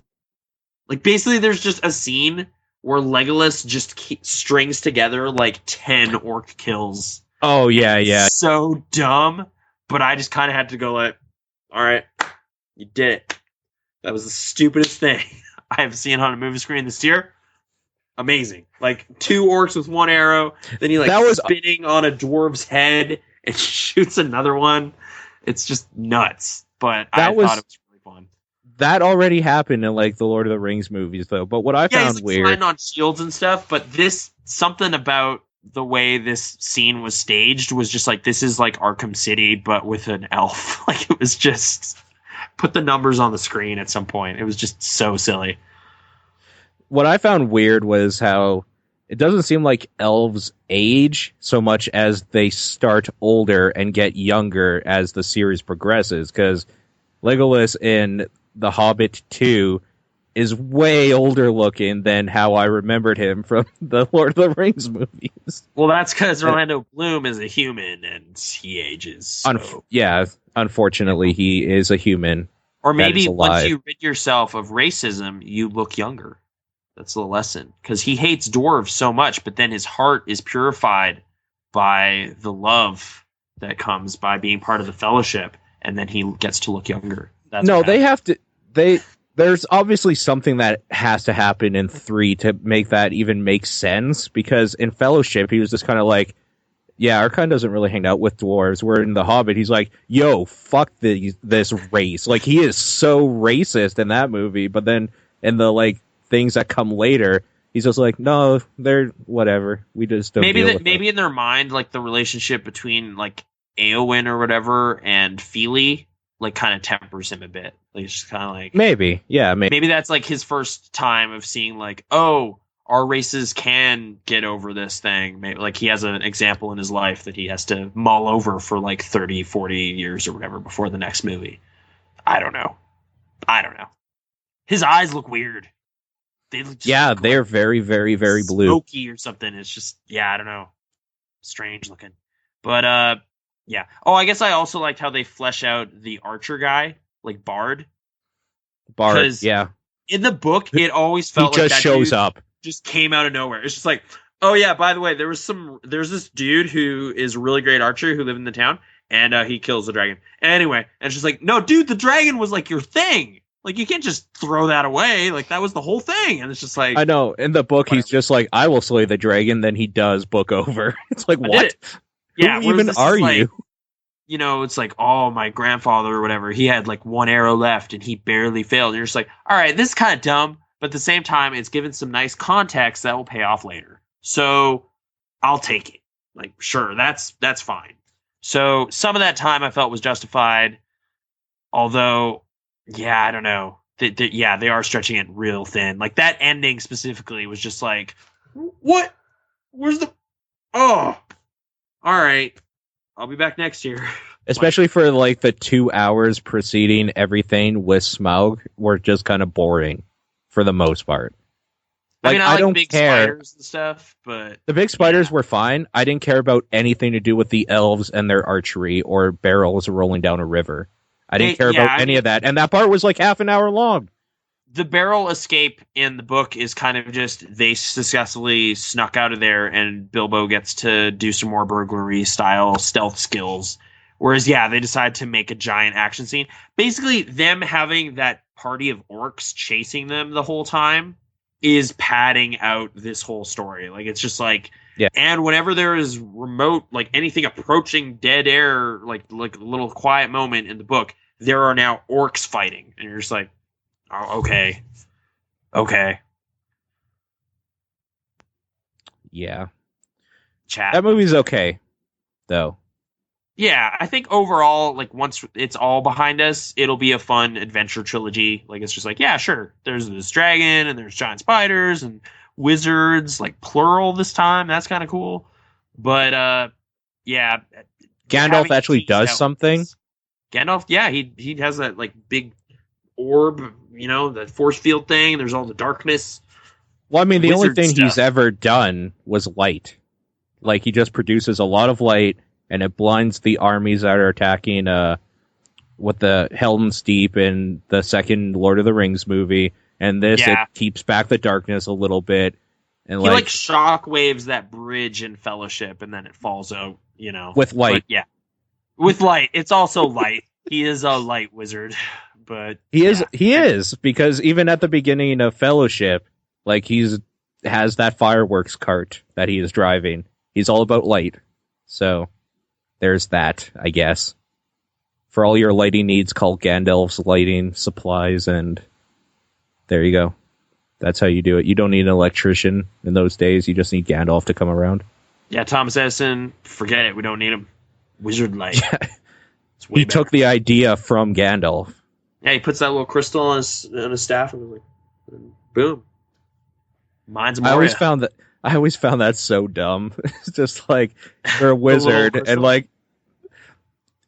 Like, basically, there's just a scene where Legolas just strings together like 10 orc kills. Oh yeah, yeah. So dumb, but I just kind of had to go like, all right, you did it. That was the stupidest thing I've seen on a movie screen this year. Amazing. Like, 2 orcs with 1 arrow, then he spinning on a dwarf's head and shoots another one. It's just nuts. But I thought it was really fun. That already happened in, like, the Lord of the Rings movies, though. But what I found he's, like, weird, flying on shields and stuff. But something about the way this scene was staged was just like, this is like Arkham City, but with an elf. Like, it was just put the numbers on the screen at some point. It was just so silly. What I found weird was how it doesn't seem like elves age so much as they start older and get younger as the series progresses. Because Legolas in The Hobbit 2 is way older looking than how I remembered him from the Lord of the Rings movies. Well, that's because Orlando Bloom is a human and he ages. So. Unfortunately, he is a human. Or maybe once you rid yourself of racism, you look younger. That's the lesson. Because he hates dwarves so much, but then his heart is purified by the love that comes by being part of the Fellowship, and then he gets to look younger. There's obviously something that has to happen in 3 to make that even make sense, because in Fellowship, he was just kind of like, yeah, our kind doesn't really hang out with dwarves. We're in The Hobbit. He's like, yo, fuck this race. Like, he is so racist in that movie, but then in the, like, things that come later, he's just like, no, they're whatever. We just don't maybe in their mind, like, the relationship between, like, Éowyn or whatever and Fili, like, kind of tempers him a bit. Like, it's just kind of like... Maybe, yeah. Maybe that's, like, his first time of seeing, like, oh, our races can get over this thing. Maybe, like, he has an example in his life that he has to mull over for, like, 30, 40 years or whatever before the next movie. I don't know. His eyes look weird. They look just they're very, very, very blue. Smoky or something. It's just, I don't know. Strange looking. But, yeah. Oh, I guess I also liked how they flesh out the archer guy, like Bard. Yeah. In the book, it always felt he like just that shows dude up. Just came out of nowhere. It's just like, oh yeah, by the way, there's this dude who is a really great archer who lived in the town, and he kills the dragon. Anyway, and it's just like, no, dude, the dragon was like your thing. Like, you can't just throw that away. Like, that was the whole thing. And it's just like, I know. In the book, he's just like, I will slay the dragon. Then he does book over. It's like, what? Yeah. Who even are you? You know, it's like, oh, my grandfather or whatever, he had like one arrow left and he barely failed. And you're just like, all right, this is kind of dumb. But at the same time, it's given some nice context that will pay off later. So I'll take it. Like, sure, that's fine. So some of that time I felt was justified. Although, yeah, I don't know. They are stretching it real thin. Like, that ending specifically was just like, what? Where's the... Oh, all right. I'll be back next year. Especially for, like, the 2 hours preceding everything with Smaug were just kind of boring for the most part. Like, I mean, I don't big care. Spiders and stuff, but... The big spiders were fine. I didn't care about anything to do with the elves and their archery or barrels rolling down a river. I didn't care about any of that. And that part was like half an hour long. The barrel escape in the book is kind of just they successfully snuck out of there and Bilbo gets to do some more burglary style stealth skills. Whereas, they decide to make a giant action scene. Basically, them having that party of orcs chasing them the whole time is padding out this whole story. Like, it's just like... Yeah. And whenever there is remote, like anything approaching dead air, like a little quiet moment in the book, there are now orcs fighting. And you're just like, oh, okay. Yeah. Chat. That movie's okay, though. Yeah, I think overall, like, once it's all behind us, it'll be a fun adventure trilogy. Like, it's just like, yeah, sure. There's this dragon, and there's giant spiders, and wizards, like, plural this time. That's kind of cool. But, yeah. Gandalf actually does something. Gandalf, yeah, he has that, like, big orb, you know, the force field thing. There's all the darkness. Well, I mean, the only thing he's ever done was light. Like, he just produces a lot of light, and it blinds the armies that are attacking with the Helm's Deep in the second Lord of the Rings movie. And this, it keeps back the darkness a little bit. And he, like, shockwaves that bridge in Fellowship, and then it falls out, you know. With light. But, with light. It's also light. He is a light wizard. But He is, because even at the beginning of Fellowship, like, has that fireworks cart that he is driving. He's all about light. So... there's that, I guess. For all your lighting needs, call Gandalf's Lighting Supplies, and there you go. That's how you do it. You don't need an electrician in those days. You just need Gandalf to come around. Yeah, Thomas Edison, forget it. We don't need him. Wizard light. He took the idea from Gandalf. Yeah, he puts that little crystal on his staff, and boom. Mine's Moria. I always found that so dumb. It's just like, you're a wizard, and like,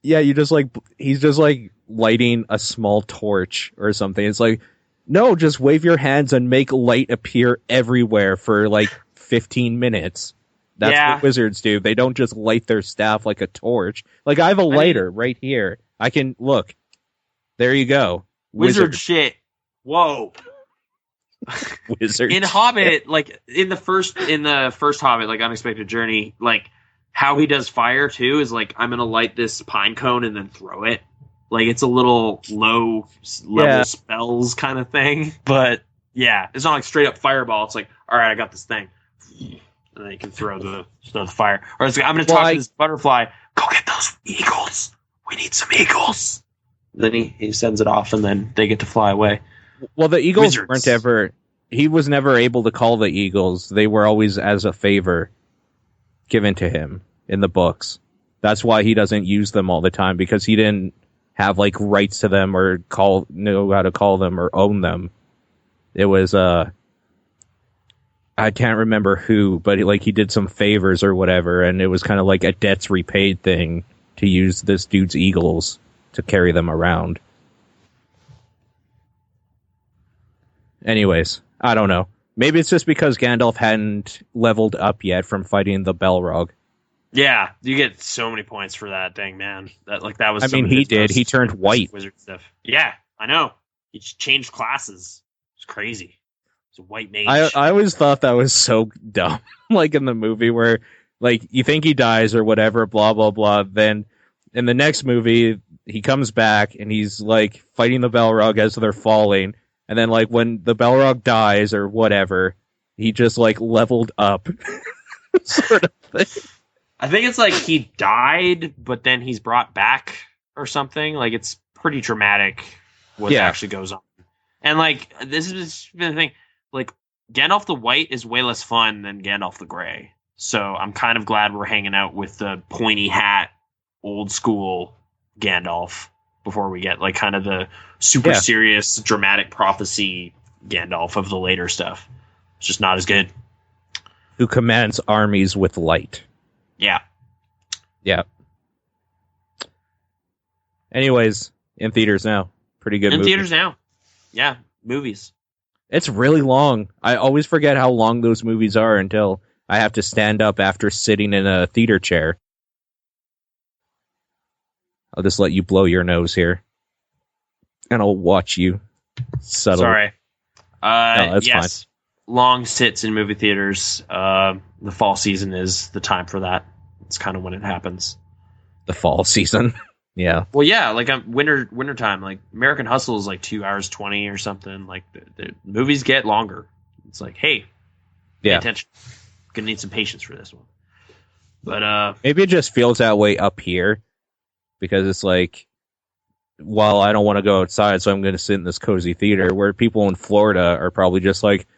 yeah, he's just like lighting a small torch or something. It's like, No, just wave your hands and make light appear everywhere for like 15 minutes. That's what wizards do. They don't just light their staff like a torch. Like, I have a lighter right here. I can, look. There you go. Wizard shit. Whoa. Wizard in Hobbit, like in the first Hobbit, like Unexpected Journey, like how he does fire too is like, I'm gonna light this pine cone and then throw it. Like, it's a little low level spells kind of thing, but yeah, it's not like straight up fireball. It's like, all right, I got this thing, and then you can throw the fire. Or it's like, I'm gonna talk to this butterfly. Go get those eagles. We need some eagles. Then he sends it off, and then they get to fly away. Well, the eagles weren't ever... He was never able to call the eagles. They were always as a favor given to him in the books. That's why he doesn't use them all the time, because he didn't have, like, rights to them or know how to call them or own them. It was, I can't remember who, but he did some favors or whatever, and it was kind of like a debts repaid thing to use this dude's eagles to carry them around. Anyways, I don't know. Maybe it's just because Gandalf hadn't leveled up yet from fighting the Balrog. Yeah, you get so many points for that thing, man. That was. I mean, he did. He turned white. Wizard stuff. Yeah, I know. He changed classes. It's crazy. It's a white mage. I always thought that was so dumb. Like in the movie where, like, you think he dies or whatever, blah blah blah. Then in the next movie, he comes back and he's like fighting the Balrog as they're falling. And then, like, when the Balrog dies or whatever, he just, like, leveled up. Sort of thing. I think it's like he died, but then he's brought back or something. Like, it's pretty dramatic what actually goes on. And, like, this is the thing. Like, Gandalf the White is way less fun than Gandalf the Grey. So I'm kind of glad we're hanging out with the pointy hat, old school Gandalf before we get, like, kind of the super serious, dramatic prophecy Gandalf of the later stuff. It's just not as good. Who commands armies with light. Yeah. Yeah. Anyways, in theaters now. Pretty good movie. In theaters now. Yeah, movies. It's really long. I always forget how long those movies are until I have to stand up after sitting in a theater chair. I'll just let you blow your nose here. And I'll watch you settle. Sorry. No, that's fine. Long sits in movie theaters. The fall season is the time for that. It's kind of when it happens. The fall season? Yeah. Well, yeah, like winter time. Like, American Hustle is like 2 hours 20 or something. Like, the movies get longer. It's like, hey, pay attention. Gonna need some patience for this one. But maybe it just feels that way up here. Because it's like, well, I don't want to go outside, so I'm going to sit in this cozy theater, where people in Florida are probably just like,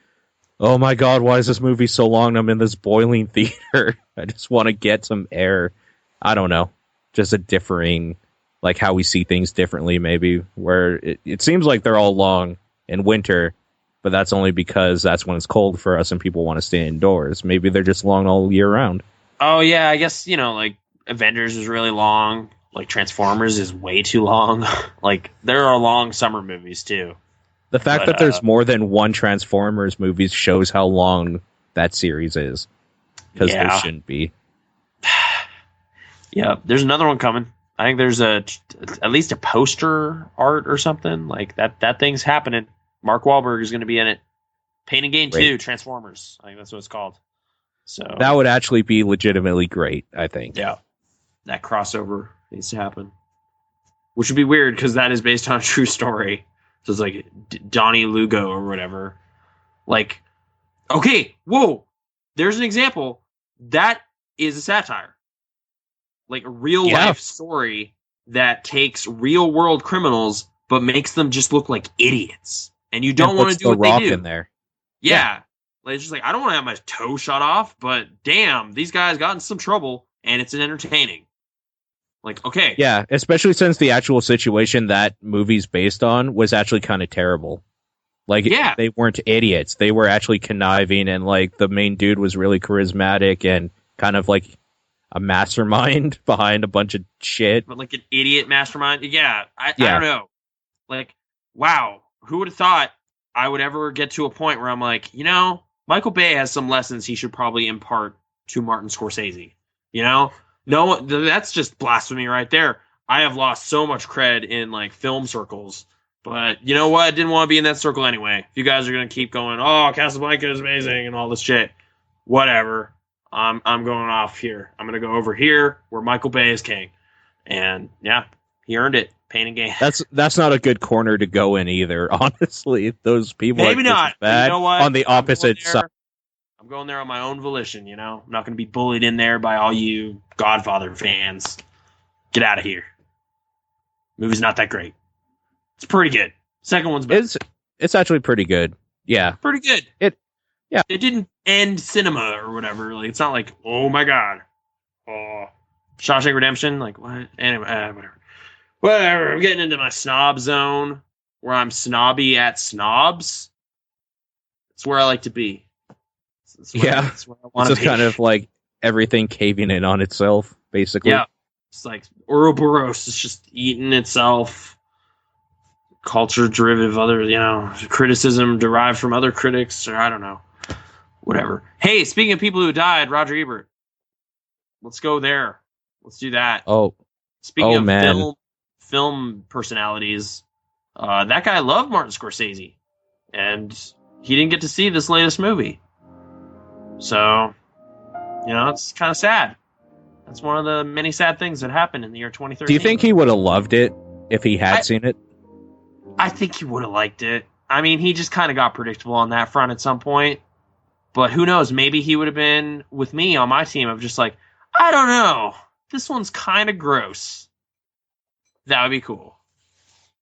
oh my god, why is this movie so long? I'm in this boiling theater. I just want to get some air. I don't know. Just a differing, like, how we see things differently, maybe, where it seems like they're all long in winter, but that's only because that's when it's cold for us and people want to stay indoors. Maybe they're just long all year round. Oh, yeah, I guess, like, Avengers is really long. Like, Transformers is way too long. Like, there are long summer movies, too. The fact that there's more than one Transformers movie shows how long that series is. Because there shouldn't be. Yeah, there's another one coming. I think there's at least a poster art or something. Like, that thing's happening. Mark Wahlberg is going to be in it. Pain and Gain 2, Transformers. I think that's what it's called. So that would actually be legitimately great, I think. Yeah. That crossover needs to happen. Which would be weird, because that is based on a true story. So it's like Donnie Lugo or whatever. Like, okay, whoa, there's an example. That is a satire. Like, a real life story that takes real world criminals but makes them just look like idiots. And you don't want to do what they do. In there. Yeah. Like, it's just like, I don't want to have my toe shut off, but damn, these guys got in some trouble, and it's entertaining. Like, okay. Yeah, especially since the actual situation that movie's based on was actually kind of terrible. Like, they weren't idiots. They were actually conniving, and, like, the main dude was really charismatic and kind of, like, a mastermind behind a bunch of shit. But, like, an idiot mastermind? Yeah, I don't know. Like, wow, who would have thought I would ever get to a point where I'm like, Michael Bay has some lessons he should probably impart to Martin Scorsese. No, that's just blasphemy right there. I have lost so much cred in like film circles, but you know what? I didn't want to be in that circle anyway. If you guys are gonna keep going, oh, Casablanca is amazing and all this shit, whatever. I'm going off here. I'm gonna go over here where Michael Bay is king, and yeah, he earned it. Pain and gain. That's not a good corner to go in either. Honestly, those people maybe are not. bad You know what? on the opposite side. I'm going there on my own volition. I'm not going to be bullied in there by all you Godfather fans. Get out of here. Movie's not that great. It's pretty good. Second one's better. It's actually pretty good. Yeah, pretty good. It didn't end cinema or whatever. Like it's not like, oh my god, oh, Shawshank Redemption. Like what? Anyway, whatever. I'm getting into my snob zone where I'm snobby at snobs. It's where I like to be. That's where I want to be. It's kind of like everything caving in on itself, basically. Yeah, it's like Ouroboros is just eating itself. Culture derivative, other criticism derived from other critics, or I don't know, whatever. Hey, speaking of people who died, Roger Ebert. Let's go there. Let's do that. Speaking of man. film personalities, that guy loved Martin Scorsese, and he didn't get to see this latest movie. So, it's kind of sad. That's one of the many sad things that happened in the year 2013. Do you think he would have loved it if he had seen it? I think he would have liked it. I mean, he just kind of got predictable on that front at some point. But who knows? Maybe he would have been with me on my team of just like, I don't know. This one's kind of gross. That would be cool.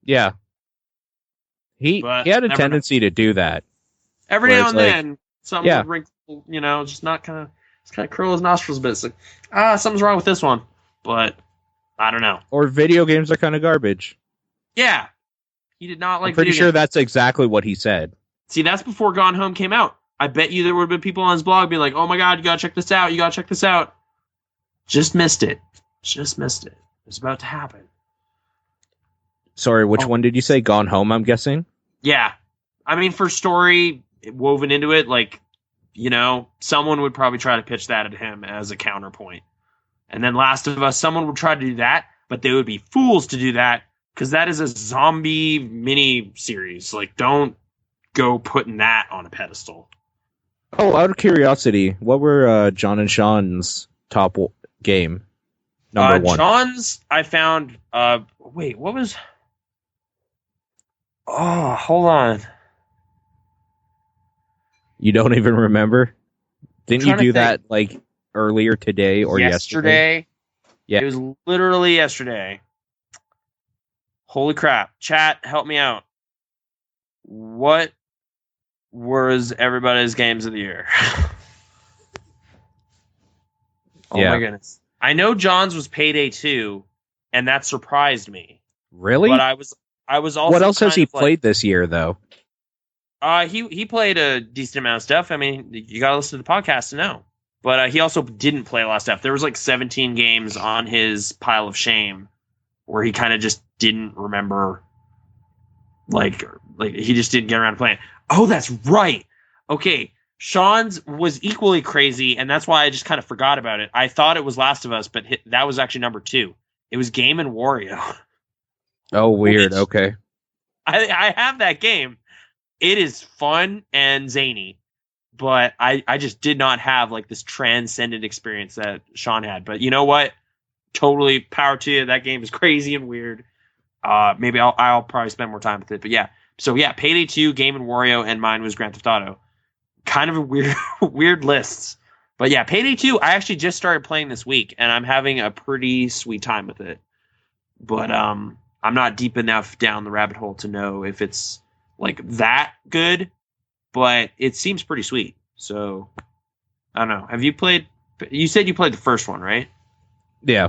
Yeah. He had a tendency to do that. Every now and then, something would wrinkle, just not kind of curl his nostrils a bit. It's like, something's wrong with this one. But I don't know. Or video games are kind of garbage. Yeah. He did not like I'm pretty sure that's exactly what he said. See, that's before Gone Home came out. I bet you there would have been people on his blog being like, oh my god, you gotta check this out. You gotta check this out. Just missed it. Just missed it. It was about to happen. Sorry, which one did you say? Gone Home, I'm guessing? Yeah. I mean, for story woven into it, like, someone would probably try to pitch that at him as a counterpoint. And then Last of Us, someone would try to do that, but they would be fools to do that because that is a zombie mini series. Like, don't go putting that on a pedestal. Oh, out of curiosity, what were John and Sean's top game? Number one. John's, I found. Wait, what was? Oh, hold on. You don't even remember? Didn't you do that like earlier today or yesterday? Yeah, it was literally yesterday. Holy crap! Chat, help me out. What was everybody's games of the year? My goodness! I know John's was Payday 2, and that surprised me. Really? But I was also. What else has he played this year, though? He played a decent amount of stuff. I mean, you gotta listen to the podcast to know. But he also didn't play a lot of stuff. There was like 17 games on his pile of shame where he kind of just didn't remember. Like he just didn't get around to playing. Oh, that's right. Okay, Sean's was equally crazy, and that's why I just kind of forgot about it. I thought it was Last of Us, but that was actually number 2. It was Game & Wario. Oh, weird. Okay. I have that game. It is fun and zany, but I just did not have like this transcendent experience that Sean had. But you know what? Totally power to you. That game is crazy and weird. Maybe I'll probably spend more time with it. But yeah. So yeah, Payday 2, Game & Wario, and mine was Grand Theft Auto. Kind of a weird lists. But yeah, Payday 2, I actually just started playing this week, and I'm having a pretty sweet time with it. But I'm not deep enough down the rabbit hole to know if it's like that good, but it seems pretty sweet. So I don't know. Have you played? You said you played the first one, right? Yeah.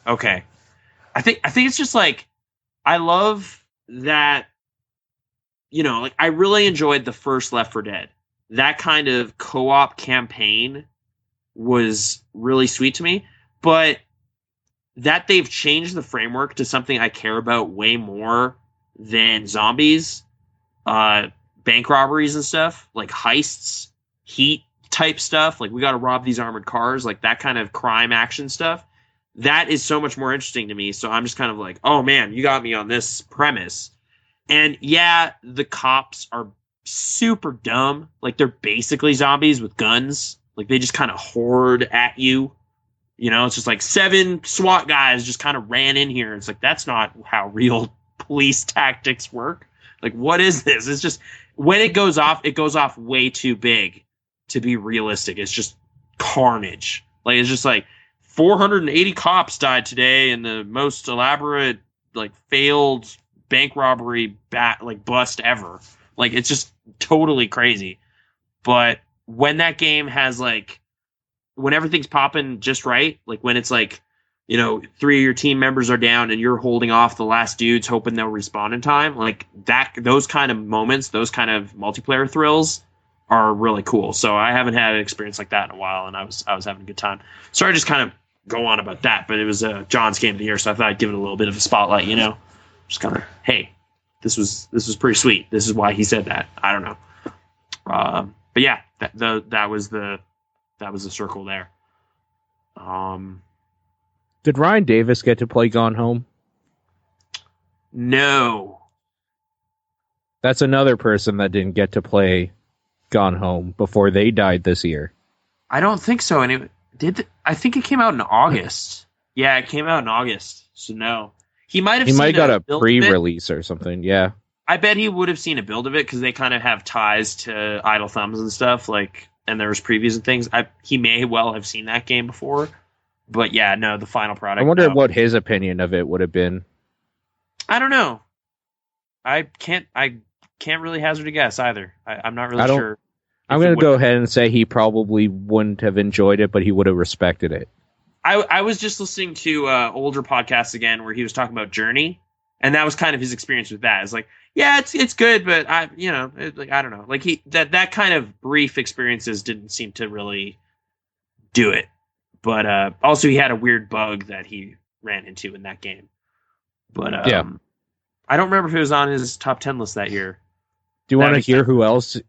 Okay. I think it's just like I love that. Like I really enjoyed the first Left 4 Dead. That kind of co-op campaign was really sweet to me, but that they've changed the framework to something I care about way more than zombies bank robberies and stuff, like heists, heat type stuff, like we got to rob these armored cars, like that kind of crime action stuff. That is so much more interesting to me. So I'm just kind of like, oh man, you got me on this premise. And yeah, the cops are super dumb. Like they're basically zombies with guns. Like they just kind of horde at you. You know, it's just like 7 SWAT guys just kind of ran in here. It's like, that's not how real police tactics work. Like, what is this? It's just, when it goes off way too big to be realistic. It's just carnage. Like, it's just like 480 cops died today in the most elaborate, like, failed bank robbery bust ever. Like, it's just totally crazy. But when that game has, like, when everything's popping just right, like when it's like, you know, 3 of your team members are down and you're holding off the last dudes hoping they'll respawn in time, like that, those kind of moments, those kind of multiplayer thrills are really cool. So I haven't had an experience like that in a while, and I was having a good time. Sorry, I just kind of go on about that, but it was John's game of the year, so I thought I'd give it a little bit of a spotlight, you know, just kind of, hey, this was pretty sweet. This is why he said that. I don't know. But yeah, that was the circle there. Did Ryan Davis get to play Gone Home? No. That's another person that didn't get to play Gone Home before they died this year. I don't think so. And I think it came out in August. Yeah, it came out in August. So no. He might have got a pre-release or something, yeah. I bet he would have seen a build of it because they kind of have ties to Idle Thumbs and stuff, like, and there was previews and things. He may well have seen that game before. But yeah, no, the final product. I wonder what his opinion of it would have been. I don't know. I can't really hazard a guess either. I'm not really sure. I'm going to go ahead and say he probably wouldn't have enjoyed it, but he would have respected it. I was just listening to older podcasts again where he was talking about Journey, and that was kind of his experience with that. It's like, yeah, it's good, but I don't know. Like that kind of brief experiences didn't seem to really do it. But also he had a weird bug that he ran into in that game. But yeah. I don't remember if it was on his top 10 list that year. Do you want to hear who else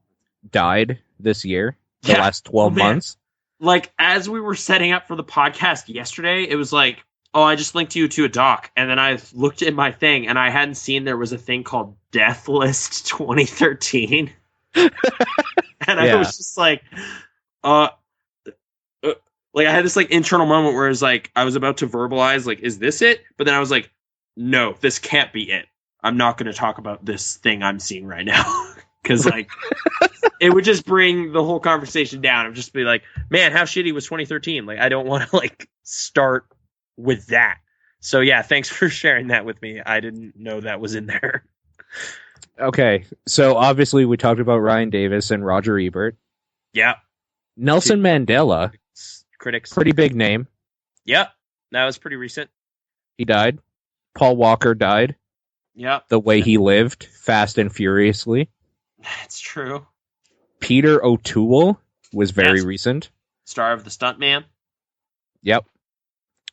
died this year? The last 12 months? Like, as we were setting up for the podcast yesterday, it was like, oh, I just linked you to a doc. And then I looked at my thing, and I hadn't seen there was a thing called Death List 2013. And I was just like, like, I had this, like, internal moment where it was like, I was about to verbalize, like, is this it? But then I was like, no, this can't be it. I'm not going to talk about this thing I'm seeing right now. Because, like, it would just bring the whole conversation down. It would just be like, man, how shitty was 2013? Like, I don't want to, like, start with that. So, yeah, thanks for sharing that with me. I didn't know that was in there. Okay, so obviously we talked about Ryan Davis and Roger Ebert. Yeah. Nelson Mandela. Critics. Pretty big name. Yep. That was pretty recent. He died. Paul Walker died. Yep. The way he lived, fast and furiously. That's true. Peter O'Toole was very recent. Star of the Stuntman. Yep.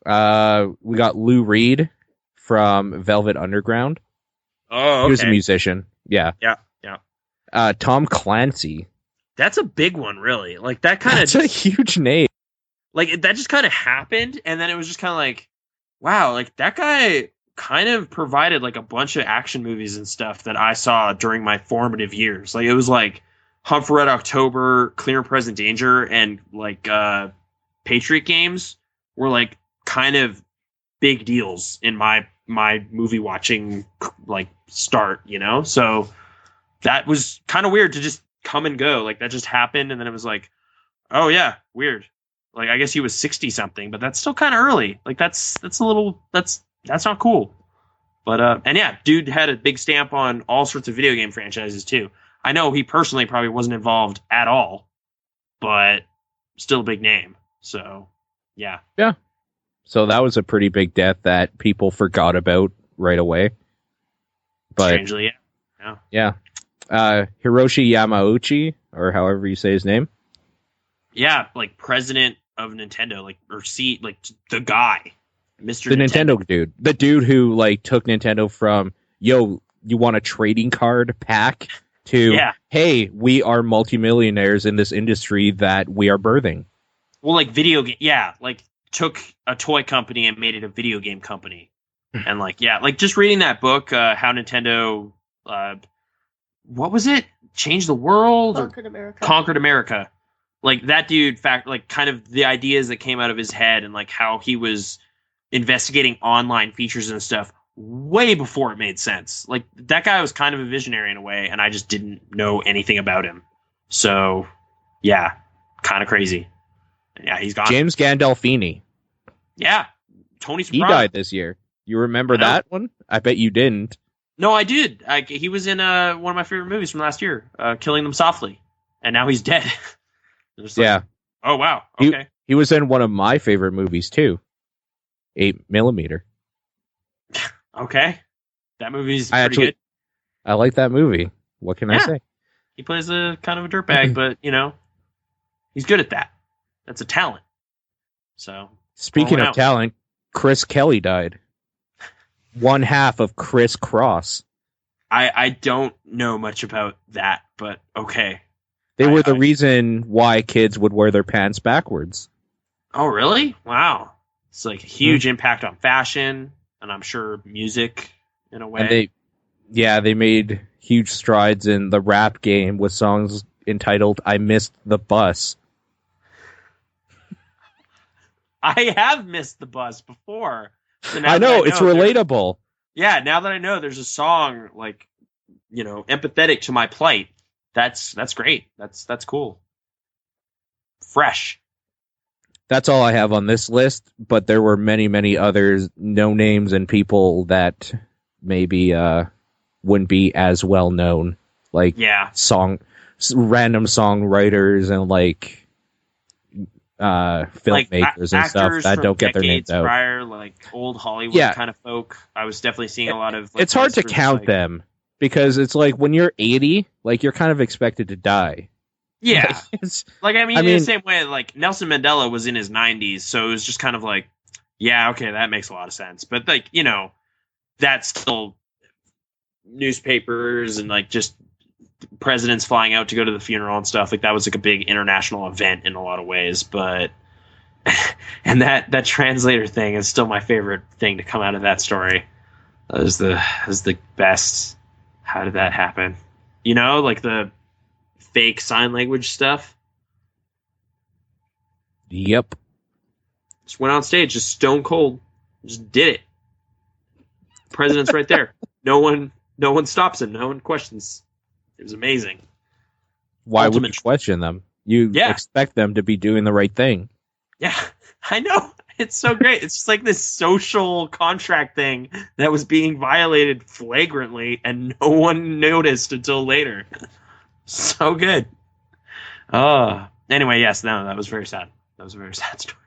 We got Lou Reed from Velvet Underground. Oh, okay. He was a musician. Yeah. Yeah. Tom Clancy. That's a big one, really. Like, that kind of... That's a huge name. Like, that just kind of happened, and then it was just kind of like, wow, like, that guy kind of provided, like, a bunch of action movies and stuff that I saw during my formative years. Like, it was like Hunt for Red October, Clear and Present Danger, and, like, Patriot Games were, like, kind of big deals in my movie watching, like, start, you know? So that was kind of weird to just come and go. Like, that just happened, and then it was like, oh, yeah, weird. Like, I guess he was 60 something, but that's still kind of early. Like, that's a little, that's not cool. But, and yeah, dude had a big stamp on all sorts of video game franchises too. I know he personally probably wasn't involved at all, but still a big name. So, yeah. Yeah. So that was a pretty big death that people forgot about right away. But strangely, yeah. Yeah. Hiroshi Yamauchi, or however you say his name. Yeah, like president of Nintendo, like, or like the guy, Mr. The Nintendo dude, the dude who like took Nintendo from, yo, you want a trading card pack to, Yeah. hey, we are multimillionaires in this industry that we are birthing. Well, like video game, yeah, like took a toy company and made it a video game company, and like just reading that book, how Nintendo, what was it? Changed the world Conquered America. Conquered America. Like that dude, like kind of the ideas that came out of his head and like how he was investigating online features and stuff way before it made sense. Like that guy was kind of a visionary in a way, and I just didn't know anything about him. So, yeah, kind of crazy. Yeah, he's gone. James Gandolfini. Yeah, Tony He Soprano. died this year. You remember that one? I bet you didn't. No, I did. He was in one of my favorite movies from last year, Killing Them Softly, and now he's dead. Yeah. Oh wow. Okay. He was in one of my favorite movies too, 8mm. Okay. That movie's pretty good. I like that movie. What can I say? He plays a kind of a dirtbag, but he's good at that. That's a talent. So speaking of talent, Chris Kelly died. One half of Chris Cross. I don't know much about that, but okay. They were the reason why kids would wear their pants backwards. Oh, really? Wow. It's like a huge impact on fashion, and I'm sure music in a way. And they made huge strides in the rap game with songs entitled I Missed the Bus. I have missed the bus before. So I know, it's relatable. Yeah, now that I know there's a song like, empathetic to my plight, that's great. That's cool. Fresh. That's all I have on this list, but there were many, many others, no names and people that maybe wouldn't be as well known. Like random songwriters and like filmmakers and stuff that don't get their names out. Prior, like old Hollywood kind of folk. I was definitely seeing a lot of. Like, it's hard to count them because it's like when you're 80, like you're kind of expected to die. Yeah, like I mean, in the same way, like Nelson Mandela was in his 90s, so it was just kind of like, yeah, okay, that makes a lot of sense. But like, that's still newspapers and like just presidents flying out to go to the funeral and stuff. Like that was like a big international event in a lot of ways. But and that translator thing is still my favorite thing to come out of that story. That was the best. How did that happen? Like the fake sign language stuff. Yep. Just went on stage, just stone cold, just did it. President's right there. No one stops him. No one questions. It was amazing. Why would you question them? You expect them to be doing the right thing. Yeah, I know. It's so great. It's just like this social contract thing that was being violated flagrantly, and no one noticed until later. So good. Anyway, yes, no, that was very sad. That was a very sad story.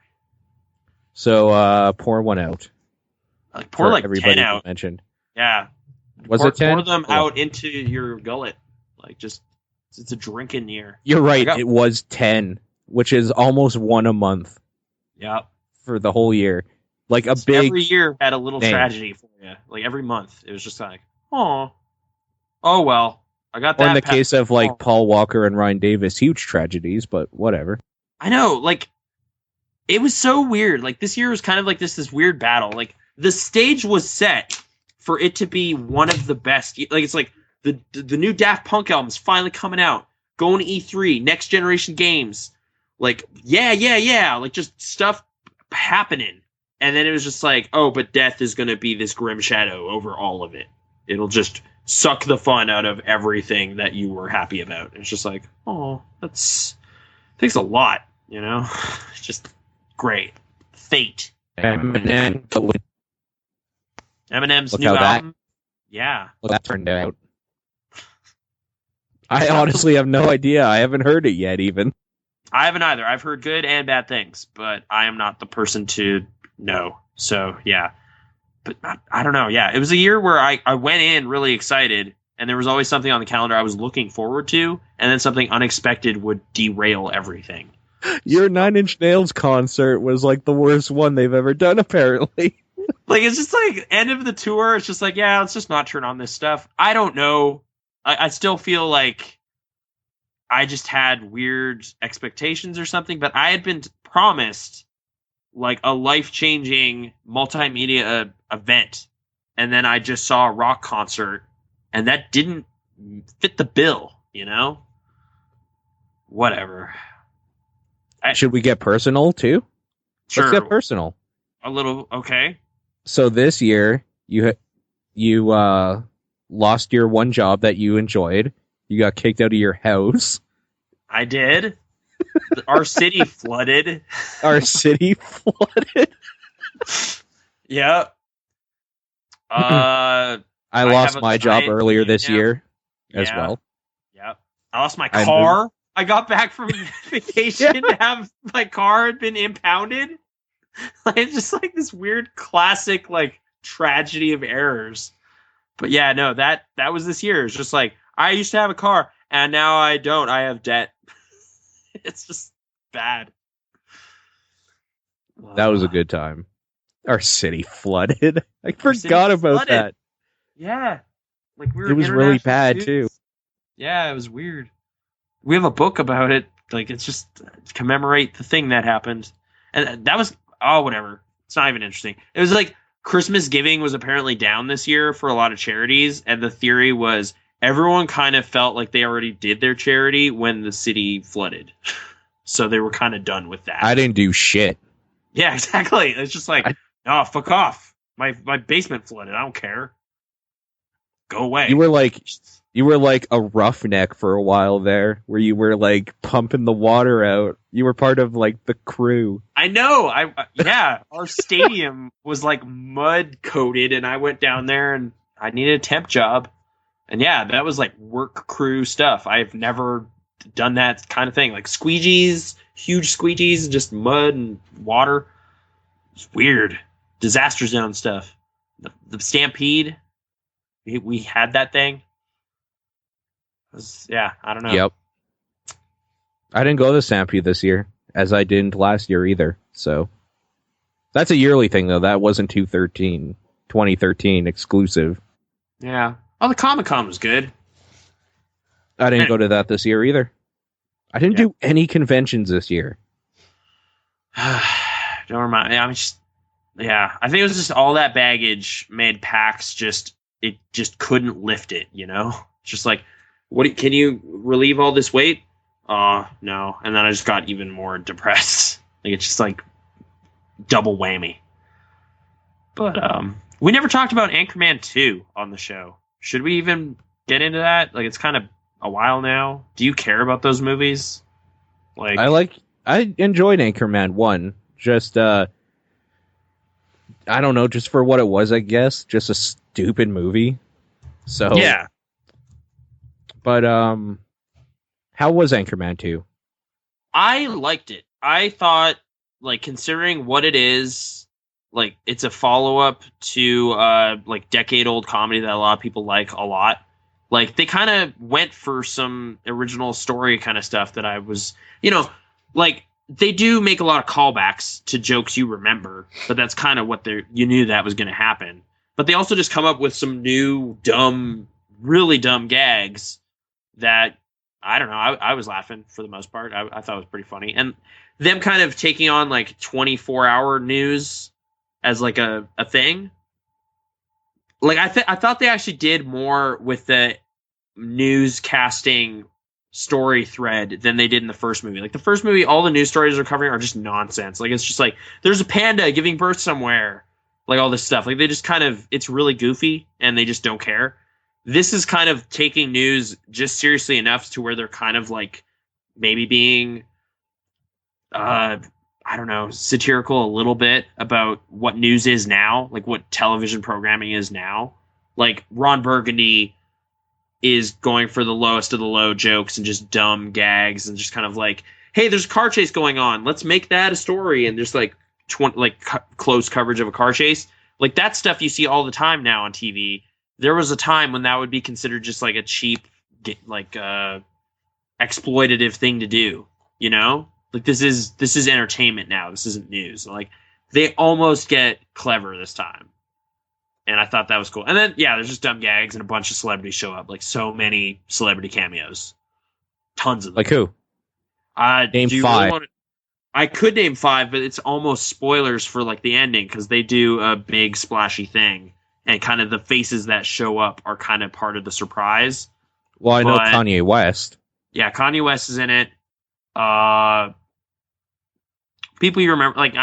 So, pour one out. Like pour like everybody 10 out. Mentioned. Yeah. Was it 10? Pour them out into your gullet. Like just, it's a drink in here. You're right. It was 10, which is almost one a month. Yeah. For the whole year. Like a big. Every year had a little tragedy for you. Like every month. It was just like, oh well. I got that. Or in the case of like Paul Walker and Ryan Davis, huge tragedies, but whatever. I know. Like, it was so weird. Like this year was kind of like this weird battle. Like the stage was set for it to be one of the best. Like it's like the new Daft Punk album is finally coming out. Going to E3, Next Generation Games. Like, yeah. Like just stuff happening. And then it was just like, oh, but death is going to be this grim shadow over all of it. It'll just suck the fun out of everything that you were happy about. It's just like, oh, takes a lot, It's just great. Fate. Eminem's new album. Yeah. Well, that turned out. I honestly have no idea. I haven't heard it yet, even. I haven't either. I've heard good and bad things, but I am not the person to know. So, yeah. But I don't know. Yeah, it was a year where I went in really excited, and there was always something on the calendar I was looking forward to, and then something unexpected would derail everything. Your Nine Inch Nails concert was like the worst one they've ever done, apparently. Like, it's just like end of the tour. It's just like, yeah, let's just not turn on this stuff. I don't know. I still feel like I just had weird expectations or something, but I had been promised like a life-changing multimedia event, and then I just saw a rock concert, and that didn't fit the bill, you know? Whatever. Should we get personal too? Let's get Sure, personal. a little, okay. So this year you lost your one job that you enjoyed. You got kicked out of your house. I did. Our city flooded. Our city flooded. Yeah. I lost my job earlier this year as well. Yeah. I lost my car. I got back from vacation to have my car had been impounded. Like, it's just like this weird classic like tragedy of errors. But yeah, no, that was this year. It's just like I used to have a car and now I don't. I have debt. It's just bad. That was a good time. Our city flooded. I forgot about that. Yeah. Like it was really bad too. Yeah, it was weird. We have a book about it. Like, it's just to commemorate the thing that happened. And that was, whatever. It's not even interesting. It was like Christmas giving was apparently down this year for a lot of charities. And the theory was everyone kind of felt like they already did their charity when the city flooded. So they were kind of done with that. I didn't do shit. Yeah, exactly. It's just like, fuck off. My basement flooded. I don't care. Go away. You were like a roughneck for a while there, where you were like pumping the water out. You were part of like the crew. I know. Our stadium was like mud coated, and I went down there and I needed a temp job. And yeah, that was like work crew stuff. I've never done that kind of thing. Like squeegees, huge squeegees, just mud and water. It's weird. Disaster zone stuff. The Stampede. We had that thing. I don't know. Yep. I didn't go to Stampede this year, as I didn't last year either. So that's a yearly thing, though. That wasn't 2013 exclusive. Yeah. Oh, the Comic-Con was good. I didn't go to that this year either. I didn't do any conventions this year. Don't remind me. I think it was just all that baggage made PAX it just couldn't lift it, you know? It's just like, can you relieve all this weight? No. And then I just got even more depressed. Like, it's just like double whammy. But we never talked about Anchorman 2 on the show. Should we even get into that? Like, it's kind of a while now. Do you care about those movies? Like, I enjoyed Anchorman 1. Just I don't know, just for what it was, I guess. Just a stupid movie. So yeah. But how was Anchorman 2? I liked it. I thought, like, considering what it is, like, it's a follow-up to like decade-old comedy that a lot of people like a lot. Like, they kind of went for some original story kind of stuff that I was, like, they do make a lot of callbacks to jokes you remember, but that's kind of what you knew that was going to happen. But they also just come up with some new really dumb gags that, I don't know, I was laughing for the most part. I thought it was pretty funny. And them kind of taking on like 24-hour news as like a thing. Like, I thought they actually did more with the newscasting story thread than they did in the first movie. Like, the first movie, all the news stories they're covering are just nonsense. Like, it's just like, there's a panda giving birth somewhere. Like, all this stuff. Like, they just kind of, it's really goofy, and they just don't care. This is kind of taking news just seriously enough to where they're kind of, like, maybe being, I don't know, satirical a little bit about what news is now. Like, what television programming is now. Like, Ron Burgundy is going for the lowest of the low jokes and just dumb gags and just kind of like, hey, there's a car chase going on. Let's make that a story. And just like close coverage of a car chase. Like, that stuff you see all the time now on TV. There was a time when that would be considered just like a cheap, exploitative thing to do, you know? Like, this is entertainment now. This isn't news. Like, they almost get clever this time. And I thought that was cool. And then, yeah, there's just dumb gags and a bunch of celebrities show up. Like, so many celebrity cameos. Tons of them. Like who? Name do you 5. really want to... I could name 5, but it's almost spoilers for, like, the ending, because they do a big splashy thing. And kind of the faces that show up are kind of part of the surprise. Well, I know Kanye West. Yeah, Kanye West is in it. People you remember, like,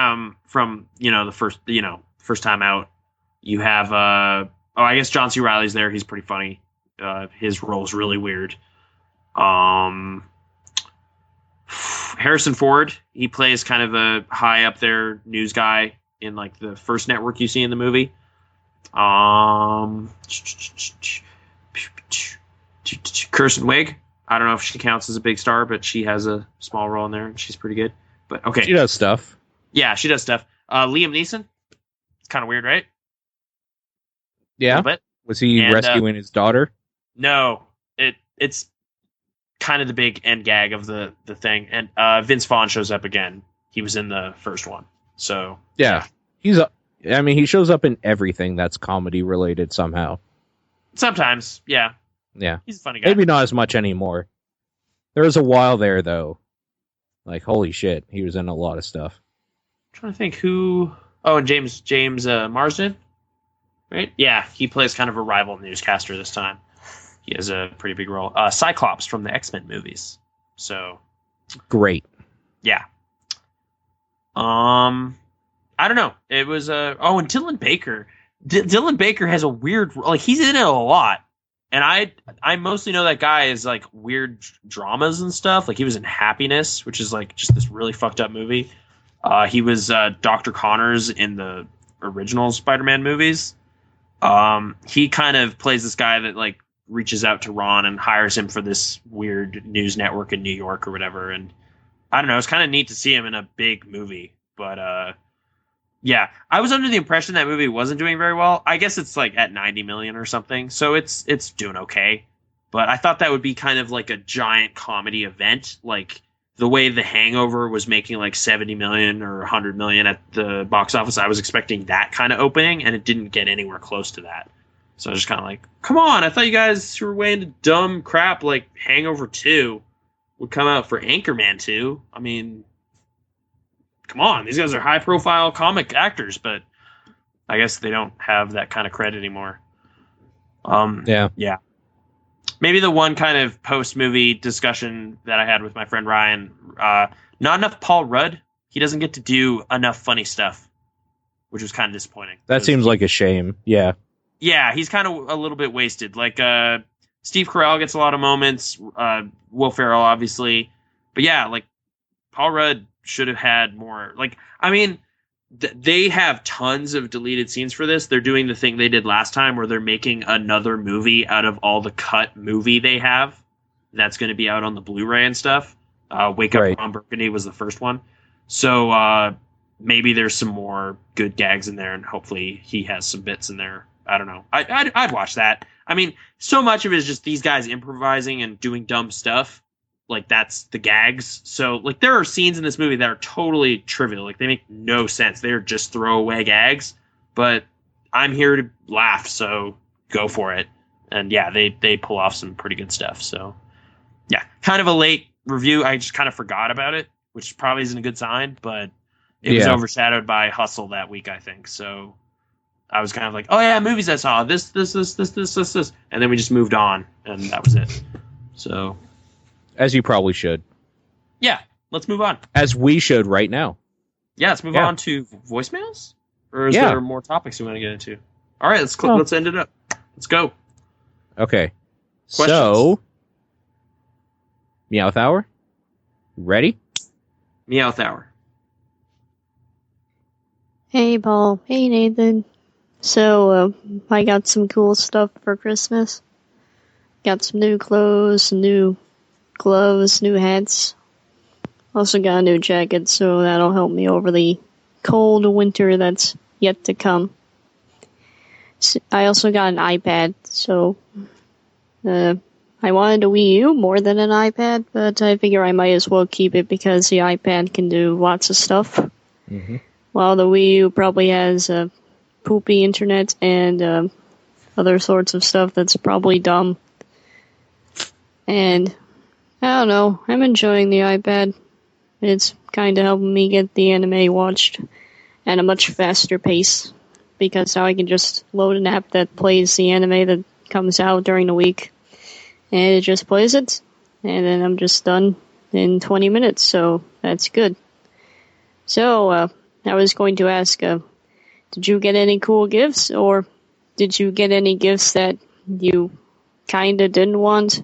from, the first time out, you have, I guess John C. Reilly's there. He's pretty funny. His role's really weird. Harrison Ford, he plays kind of a high up there news guy in, like, the first network you see in the movie. Kirsten Wiig, I don't know if she counts as a big star, but she has a small role in there, and she's pretty good. But okay, she does stuff. Yeah, she does stuff. Liam Neeson, it's kind of weird, right? Yeah. Was he rescuing his daughter? No, it's kind of the big end gag of the thing. And Vince Vaughn shows up again. He was in the first one, so yeah. He shows up in everything that's comedy related somehow. Sometimes, yeah. Yeah. He's a funny guy. Maybe not as much anymore. There was a while there, though. Like, holy shit, he was in a lot of stuff. I'm trying to think who... Oh, and James Marsden? Right? Yeah, he plays kind of a rival newscaster this time. He has a pretty big role. Cyclops from the X-Men movies. So... Great. Yeah. I don't know. It was... and Dylan Baker. Dylan Baker has a weird... Like, he's in it a lot. And I mostly know that guy as, like, weird dramas and stuff. Like, he was in Happiness, which is, like, just this really fucked up movie. He was Dr. Connors in the original Spider-Man movies. He kind of plays this guy that, like, reaches out to Ron and hires him for this weird news network in New York or whatever. And I don't know. It's kind of neat to see him in a big movie. But, yeah, I was under the impression that movie wasn't doing very well. I guess it's like at 90 million or something, so it's doing okay. But I thought that would be kind of like a giant comedy event, like the way The Hangover was making like 70 million or 100 million at the box office. I was expecting that kind of opening, and it didn't get anywhere close to that. So I was just kind of like, come on, I thought you guys were way into dumb crap like Hangover 2 would come out for Anchorman 2. I mean... Come on, these guys are high-profile comic actors, but I guess they don't have that kind of credit anymore. Yeah. Maybe the one kind of post-movie discussion that I had with my friend Ryan, not enough Paul Rudd. He doesn't get to do enough funny stuff, which was kind of disappointing. That seems like a shame, yeah. Yeah, he's kind of a little bit wasted. Like, Steve Carell gets a lot of moments, Will Ferrell, obviously. But yeah, like, Paul Rudd should have had more. Like, I mean, they have tons of deleted scenes for this. They're doing the thing they did last time where they're making another movie out of all the cut movie they have. That's going to be out on the Blu-ray and stuff. Wake Up Ron Burgundy was the first one. So maybe there's some more good gags in there, and hopefully he has some bits in there. I don't know. I'd watch that. I mean, so much of it is just these guys improvising and doing dumb stuff. Like, that's the gags. So, like, there are scenes in this movie that are totally trivial. Like, they make no sense. They're just throwaway gags. But I'm here to laugh, so go for it. And, yeah, they pull off some pretty good stuff. So, yeah, kind of a late review. I just kind of forgot about it, which probably isn't a good sign. But it was overshadowed by Hustle that week, I think. So I was kind of like, oh, yeah, movies I saw. This. And then we just moved on, and that was it. So... As you probably should. Yeah, let's move on. As we should right now. Yeah, let's move on to voicemails? Or is there more topics we want to get into? All right, let's end it up. Let's go. Okay. Questions? So, Meowth Hour? Ready? Meowth Hour. Hey, Paul. Hey, Nathan. So, I got some cool stuff for Christmas. Got some new clothes, some new gloves, new hats. Also got a new jacket, so that'll help me over the cold winter that's yet to come. I also got an iPad, so I wanted a Wii U more than an iPad, but I figure I might as well keep it because the iPad can do lots of stuff. Mm-hmm. While the Wii U probably has poopy internet and other sorts of stuff that's probably dumb. And I don't know, I'm enjoying the iPad. It's kind of helping me get the anime watched at a much faster pace, because now I can just load an app that plays the anime that comes out during the week, and it just plays it, and then I'm just done in 20 minutes, so that's good. So, I was going to ask, did you get any cool gifts, or did you get any gifts that you kinda didn't want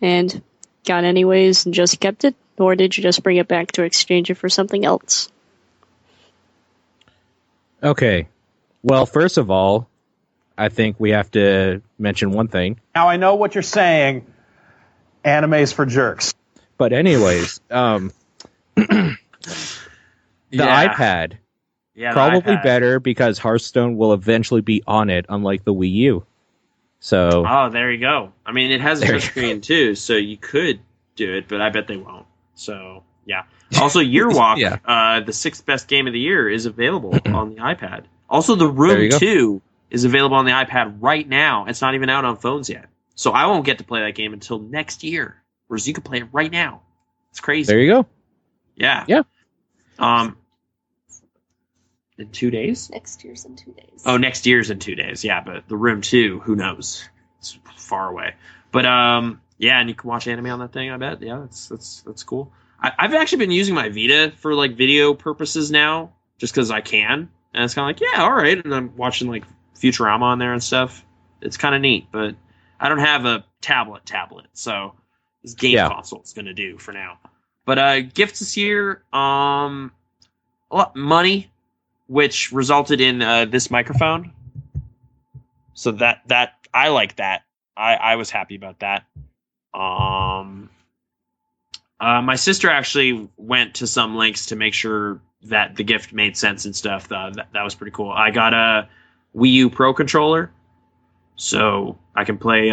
and got anyways and just kept it, or did you just bring it back to exchange it for something else? Okay. Well, first of all, I think we have to mention one thing. Now I know what you're saying. Anime's for jerks. But anyways, the iPad. Yeah, Probably the iPad. better because Hearthstone will eventually be on it, unlike the Wii U. So, Oh, there you go. I mean, it has a There you touchscreen too, so you could do it, but I bet they won't. So, yeah. Also, Yearwalk, Yeah. the 6th best game of the year, is available on the iPad. Also, The There Room you go. 2 is available on the iPad right now. It's not even out on phones yet. So I won't get to play that game until next year, whereas you can play it right now. It's crazy. there you go. Yeah. Yeah. In 2 days? Next year's in 2 days. Oh, next year's in 2 days. Yeah, but The Room 2, who knows? It's far away. But yeah, and you can watch anime on that thing, I bet. Yeah, that's cool. I've actually been using my Vita for like video purposes now, just because I can. And it's kind of like, yeah, all right. And I'm watching like Futurama on there and stuff. It's kind of neat, but I don't have a tablet, so this game console is going to do for now. But gifts this year, a lot money, which resulted in this microphone. So that I like that. I was happy about that. My sister actually went to some lengths to make sure that the gift made sense and stuff. That was pretty cool. I got a Wii U Pro controller, so I can play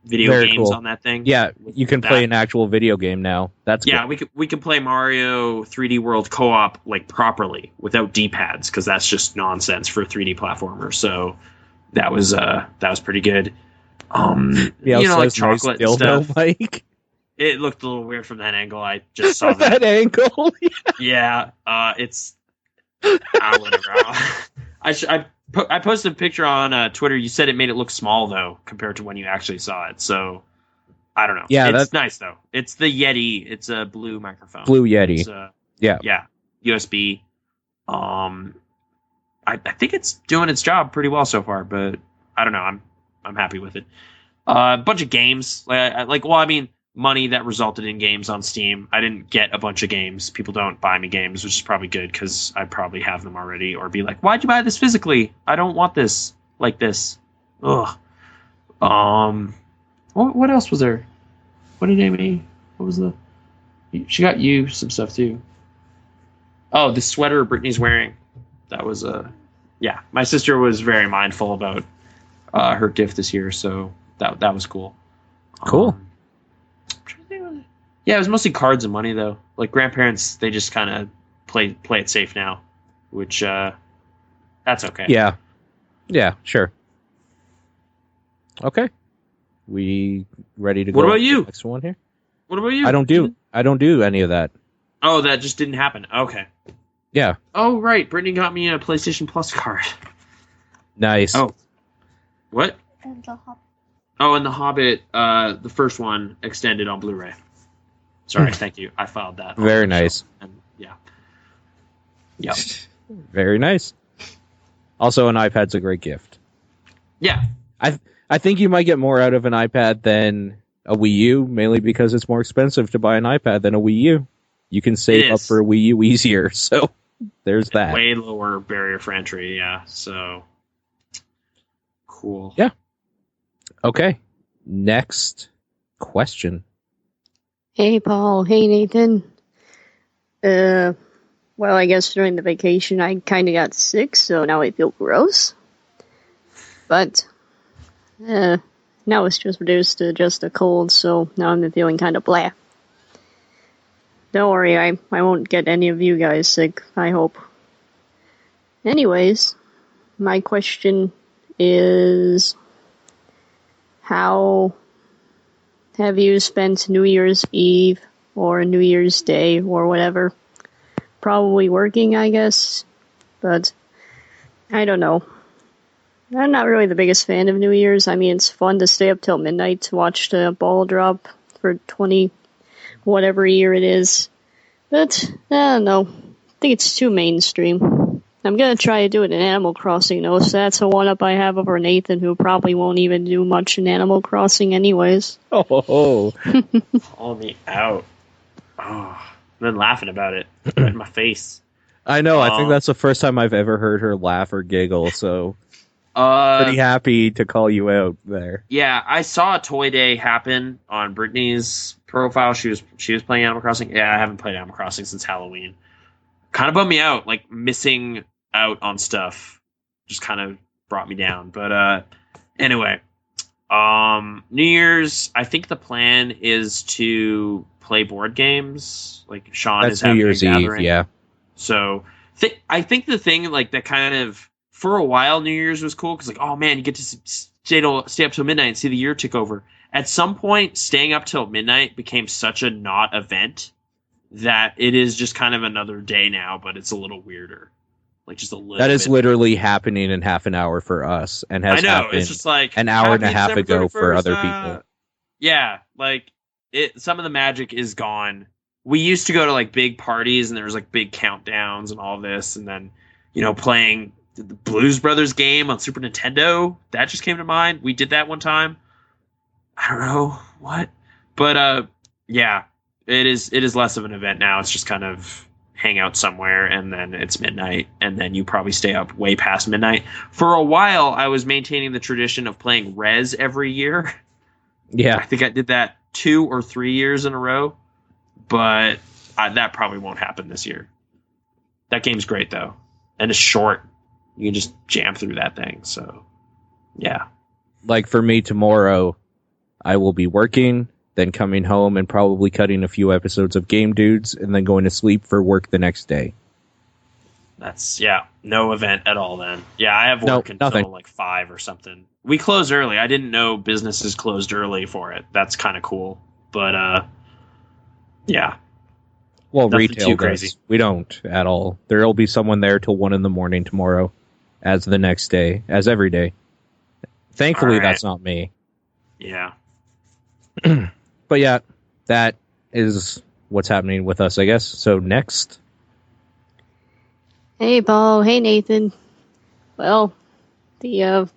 video Very games cool. on that thing. Yeah, with you can that. play an actual video game now. That's Yeah, good. we can play Mario 3D World co-op like properly without D-pads, because that's just nonsense for a 3D platformer. So that was pretty good. Yeah, you know, so like it's nice chocolate and dildo, stuff. Mike. It looked a little weird from that angle. I just saw From that. that angle. Yeah, it's whatever. I posted a picture on Twitter. You said it made it look small though compared to when you actually saw it. So I don't know. Yeah, it's nice though. It's the Yeti. It's a blue microphone. Blue Yeti. It's, Yeah. USB. I think it's doing its job pretty well so far, but I don't know. I'm happy with it. A bunch of games, money that resulted in games on Steam. I didn't get a bunch of games. People don't buy me games, which is probably good because I probably have them already, or be like, "Why'd you buy this physically? I don't want this like this." Ugh. What else was there? What did Amy? What was the? She got you some stuff too. Oh, the sweater Brittany's wearing. That was yeah. My sister was very mindful about her gift this year, so that was cool. Cool. Yeah, it was mostly cards and money though. Like grandparents, they just kind of play it safe now, which that's okay. Yeah. Yeah, sure. Okay. We ready to go? What about on to you? the next one here? What about you? I don't do any of that. Oh, that just didn't happen. Okay. Yeah. Oh, right. Brittany got me a PlayStation Plus card. Nice. Oh. What? And the Hobbit. Oh, and the Hobbit, the first one extended on Blu-ray. Sorry, thank you. I filed that. Very nice. And, yeah. Yep. Very nice. Also, an iPad's a great gift. Yeah. I think you might get more out of an iPad than a Wii U, mainly because it's more expensive to buy an iPad than a Wii U. You can save up for a Wii U easier, so there's that. Way lower barrier for entry, yeah. So, cool. Yeah. Okay. Next question. Hey, Paul. Hey, Nathan. Well, I guess during the vacation I kind of got sick, so now I feel gross. But, now it's just reduced to just a cold, so now I'm feeling kind of blah. Don't worry, I won't get any of you guys sick, I hope. Anyways, my question is, how have you spent New Year's Eve or New Year's Day or whatever? Probably working, I guess, but I don't know. I'm not really the biggest fan of New Year's. I mean, it's fun to stay up till midnight to watch the ball drop for 20 whatever year it is. But, I don't know. I think it's too mainstream. I'm gonna try to do it in Animal Crossing, though, so that's a one-up I have over Nathan, who probably won't even do much in Animal Crossing anyways. Oh. Call me out. Oh, I've been laughing about it. Right in my face. I know. I think that's the first time I've ever heard her laugh or giggle, so pretty happy to call you out there. Yeah, I saw a toy day happen on Brittany's profile. She was playing Animal Crossing. Yeah, I haven't played Animal Crossing since Halloween. Kind of bummed me out, like missing out on stuff. Just kind of brought me down. But anyway, New Year's. I think the plan is to play board games. Like Sean That's is having New Year's a Eve, gathering. yeah. So I think the thing like that kind of for a while New Year's was cool because like, oh man, you get to stay up till midnight and see the year tick over. At some point, staying up till midnight became such a not event that it is just kind of another day now, but it's a little weirder. Like just a little. That is literally happening in half an hour for us, and has happened it's just like an hour and a half ago for other people. Yeah, like some of the magic is gone. We used to go to like big parties and there was like big countdowns and all this, and then playing the Blues Brothers game on Super Nintendo. That just came to mind. We did that one time. I don't know what, but yeah, it is less of an event now. It's just kind of hang out somewhere and then it's midnight and then you probably stay up way past midnight. For a while, I was maintaining the tradition of playing Rez every year. Yeah, I think I did that 2 or 3 years in a row, but that probably won't happen this year. That game's great though, and it's short. You can just jam through that thing. So, yeah. Like for me tomorrow, I will be working, then coming home and probably cutting a few episodes of Game Dudes, and then going to sleep for work the next day. That's, no event at all then. Yeah, I have work until like 5 or something. We close early. I didn't know businesses closed early for it. That's kind of cool. But, yeah. Well, Nothing retail too crazy. We don't at all. There'll be someone there till 1 a.m. tomorrow, as the next day, as every day. Thankfully, that's not me. Yeah. But yeah, that is what's happening with us, I guess. So next. Hey, Paul. Hey, Nathan. Well, the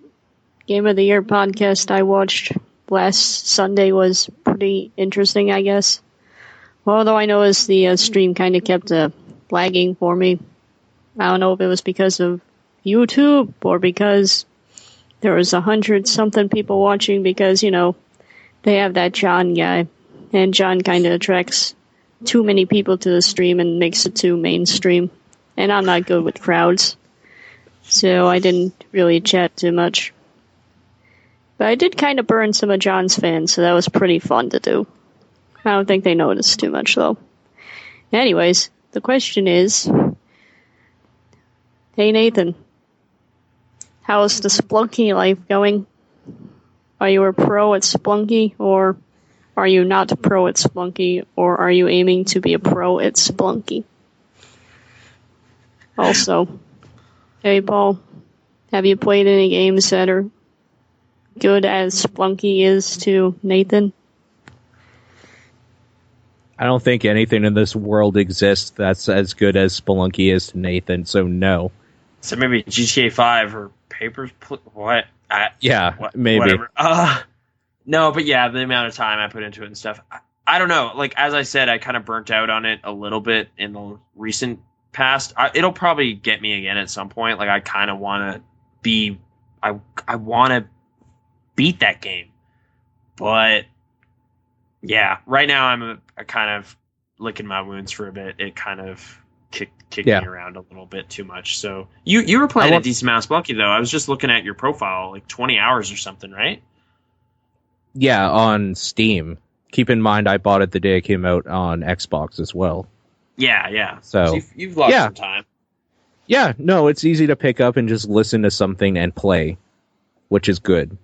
Game of the Year podcast I watched last Sunday was pretty interesting, I guess. Although I noticed the stream kind of kept lagging for me. I don't know if it was because of YouTube or because there was 100-something people watching because, they have that John guy. And John kind of attracts too many people to the stream and makes it too mainstream. And I'm not good with crowds. So I didn't really chat too much. But I did kind of burn some of John's fans, so that was pretty fun to do. I don't think they noticed too much, though. Anyways, the question is, hey, Nathan, how's the Splunky life going? Are you a pro at Splunky, or are you not a pro at Splunky, or are you aiming to be a pro at Splunky? Also, hey, Paul, have you played any games that are good as Splunky is to Nathan? I don't think anything in this world exists that's as good as Spelunky is to Nathan, so no. So maybe GTA 5 or Papers, what? Maybe. Whatever. No, but yeah, the amount of time I put into it and stuff. I don't know. Like, as I said, I kind of burnt out on it a little bit in the recent past. It'll probably get me again at some point. Like, I kind of want to be... I want to beat that game. But, yeah, right now I'm kind of licking my wounds for a bit. It kind of kicked me around a little bit too much. So you were playing a decent amount of Splunky, though. I was just looking at your profile, like 20 hours or something, right? Yeah, on Steam. Keep in mind, I bought it the day it came out on Xbox as well. Yeah. So you've lost some time. Yeah, no, it's easy to pick up and just listen to something and play, which is good.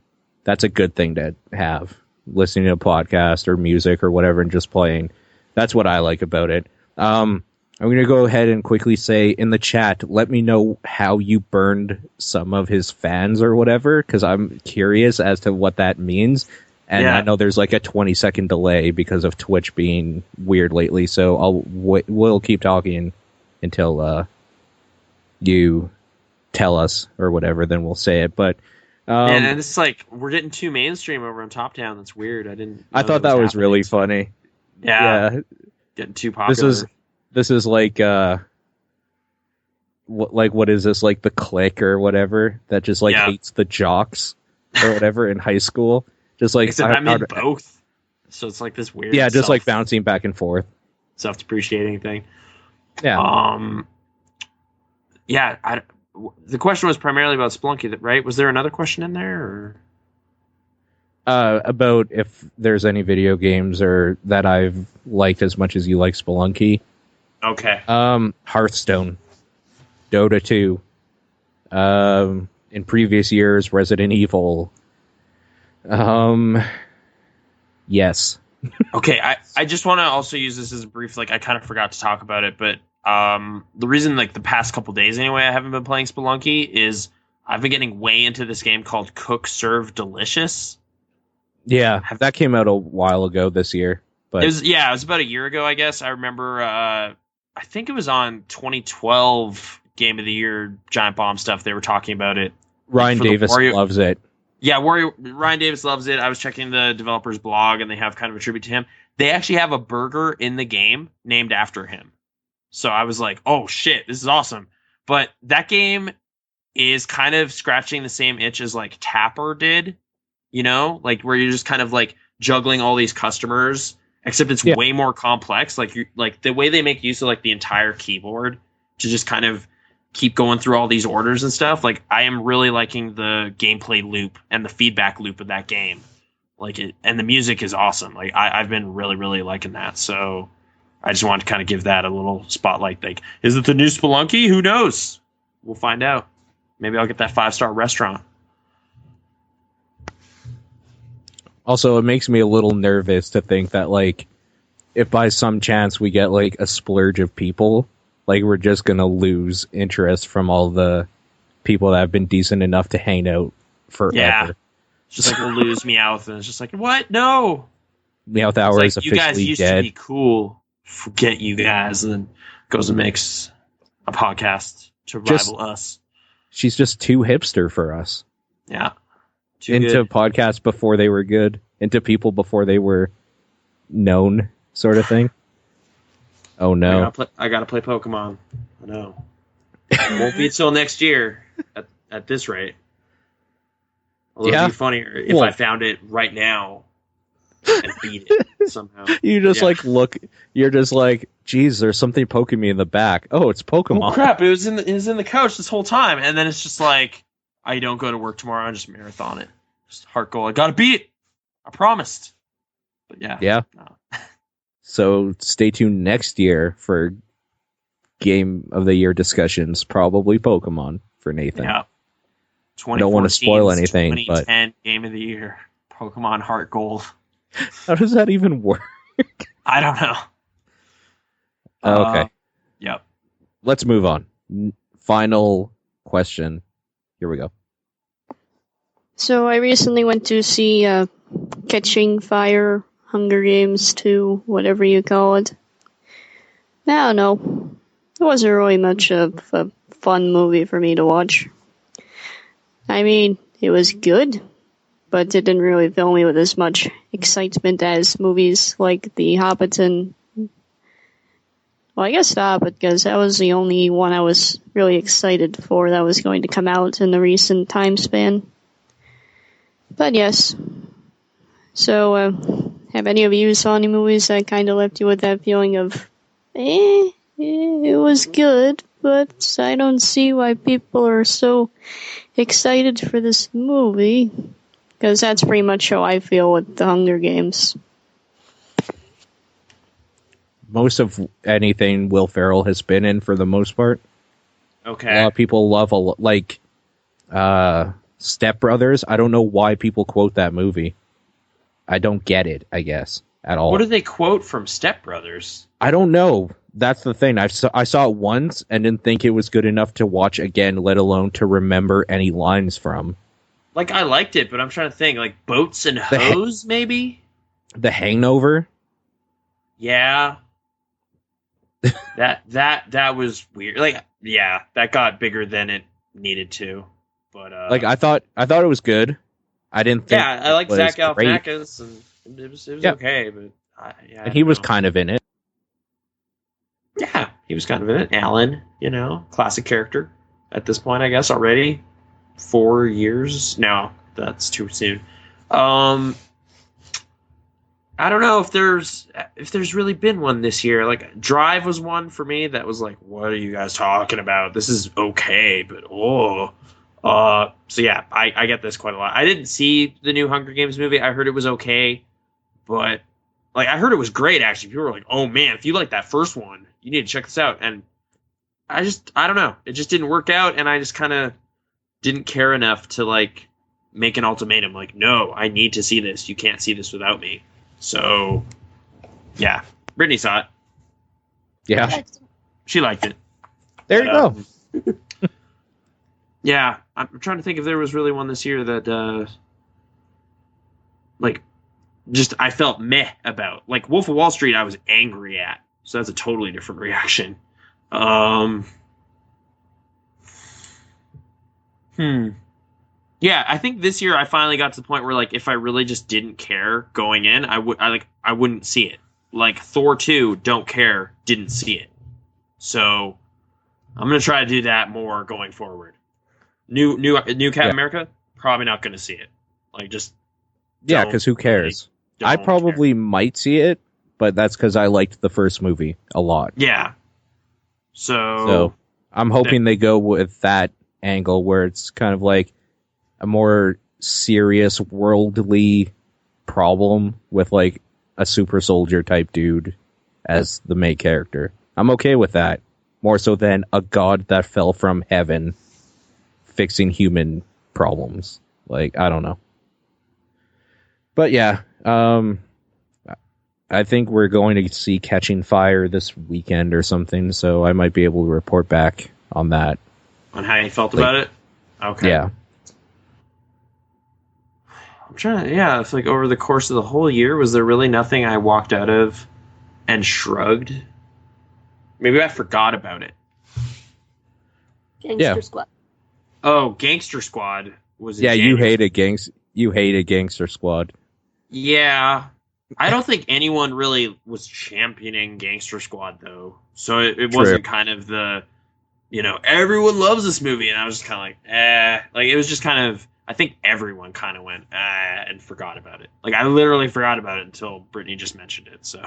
That's a good thing to have. Listening to a podcast or music or whatever and just playing. That's what I like about it. I'm going to go ahead and quickly say in the chat, let me know how you burned some of his fans or whatever, because I'm curious as to what that means. And I know there's like a 20-second delay because of Twitch being weird lately, so we'll keep talking until you tell us or whatever, then we'll say it. But and it's like we're getting too mainstream over on Top Down. That's weird. I thought that was really funny. Yeah, getting too popular. This is like what is this, like the clique or whatever that just like hates the jocks or whatever in high school. Just like except I'm in both, so it's like this weird. Yeah, just like bouncing back and forth, self-depreciating thing. Yeah. The question was primarily about Spelunky, right? Was there another question in there? Or? About if there's any video games or that I've liked as much as you like Spelunky. Okay. Hearthstone, Dota 2. In previous years, Resident Evil. Yes. Okay, I just want to also use this as a brief, like I kind of forgot to talk about it, but the reason like the past couple days anyway I haven't been playing Spelunky is I've been getting way into this game called Cook Serve Delicious. Yeah, that came out a while ago this year. But it was about a year ago, I guess. I remember I think it was on 2012 Game of the Year Giant Bomb stuff. They were talking about it. Ryan Davis loves it. Yeah, Ryan Davis loves it. I was checking the developer's blog, and they have kind of a tribute to him. They actually have a burger in the game named after him. So I was like, oh, shit, this is awesome. But that game is kind of scratching the same itch as, like, Tapper did, you know? Like, where you're just kind of, like, juggling all these customers, except it's way more complex. Like, the way they make use of, like, the entire keyboard to just kind of keep going through all these orders and stuff. Like, I am really liking the gameplay loop and the feedback loop of that game. Like it, and the music is awesome. Like I've been really, really liking that. So I just wanted to kind of give that a little spotlight. Like, is it the new Spelunky? Who knows? We'll find out. Maybe I'll get that 5-star restaurant. Also, it makes me a little nervous to think that, like, if by some chance we get, like, a splurge of people, like, we're just going to lose interest from all the people that have been decent enough to hang out forever. Yeah. Just like we'll lose Meowth, and it's just like, what? No! Meowth Hour is officially dead. You guys used to be cool. Forget you guys. And then goes and makes a podcast to rival us. She's just too hipster for us. Yeah. Into podcasts before they were good. Into people before they were known, sort of thing. Oh, no. I gotta play Pokemon. I know. Won't be until next year at this rate. Although it'd be funnier if I found it right now and beat it somehow. You just look, you're just like, geez, there's something poking me in the back. Oh, it's Pokemon. Oh, crap, it was in the couch this whole time. And then it's just like, I don't go to work tomorrow, I just marathon it. Just heart goal. I gotta beat it. I promised. But yeah. Yeah. No. So stay tuned next year for Game of the Year discussions. Probably Pokemon for Nathan. Yeah. I don't want to spoil anything, 2010 but Game of the Year, Pokemon Heart Gold. How does that even work? I don't know. Okay. Yep. Let's move on. Final question. Here we go. So I recently went to see Catching Fire, Hunger Games 2, whatever you call it. I don't know. It wasn't really much of a fun movie for me to watch. I mean, it was good, but it didn't really fill me with as much excitement as movies like The Hobbit and... Well, I guess The Hobbit, because that was the only one I was really excited for that was going to come out in the recent time span. But yes. So, have any of you saw any movies that kind of left you with that feeling of, it was good, but I don't see why people are so excited for this movie? Because that's pretty much how I feel with the Hunger Games. Most of anything Will Ferrell has been in, for the most part. Okay. A lot of people love Step Brothers. I don't know why people quote that movie. I don't get it, I guess, at all. What do they quote from Step Brothers? I don't know. That's the thing. I saw it once and didn't think it was good enough to watch again, let alone to remember any lines from. Like, I liked it, but I'm trying to think. Like, Boats and Hoes, maybe? The Hangover? Yeah. that was weird. Like, yeah, that got bigger than it needed to. But I thought it was good. I didn't think. Yeah, I like Zach great. Galifianakis, and it was Yeah. okay, but And he was kind of in it. Yeah, he was kind of in it. Alan, classic character at this point, I guess, already. 4 years? No, that's too soon. I don't know if there's really been one this year. Like, Drive was one for me that was like, what are you guys talking about? This is okay, but so yeah, I get this quite a lot. I didn't see the new Hunger Games movie. I heard it was okay, but like, I heard it was great, actually. People were like, oh man, if you like that first one, you need to check this out. And I don't know. It just didn't work out, and I just kind of didn't care enough to like make an ultimatum. Like, no, I need to see this. You can't see this without me. So, yeah, Brittany saw it. Yeah. She liked it. There you go. Yeah, I'm trying to think if there was really one this year that, like, just I felt meh about. Like, Wolf of Wall Street, I was angry at. So that's a totally different reaction. Yeah, I think this year I finally got to the point where, like, if I really just didn't care going in, I wouldn't see it. Like, Thor 2, don't care, didn't see it. So I'm gonna try to do that more going forward. New Captain America, probably not gonna see it. Like, just because who cares? I probably might see it, but that's because I liked the first movie a lot. Yeah. So I'm hoping they go with that angle where it's kind of like a more serious worldly problem with like a super soldier type dude as the main character. I'm okay with that. More so than a god that fell from heaven fixing human problems. Like, I don't know. But yeah, I think we're going to see Catching Fire this weekend or something, so I might be able to report back on that. On how you felt about it? Okay. Yeah. I'm trying to, it's like over the course of the whole year, was there really nothing I walked out of and shrugged? Maybe I forgot about it. Gangster Squad. Oh, Gangster Squad was in you January. hated Gangster Squad. Yeah. I don't think anyone really was championing Gangster Squad, though. So it wasn't kind of the, everyone loves this movie. And I was just kind of like, eh. Like, it was just kind of, I think everyone kind of went, and forgot about it. Like, I literally forgot about it until Brittany just mentioned it. So,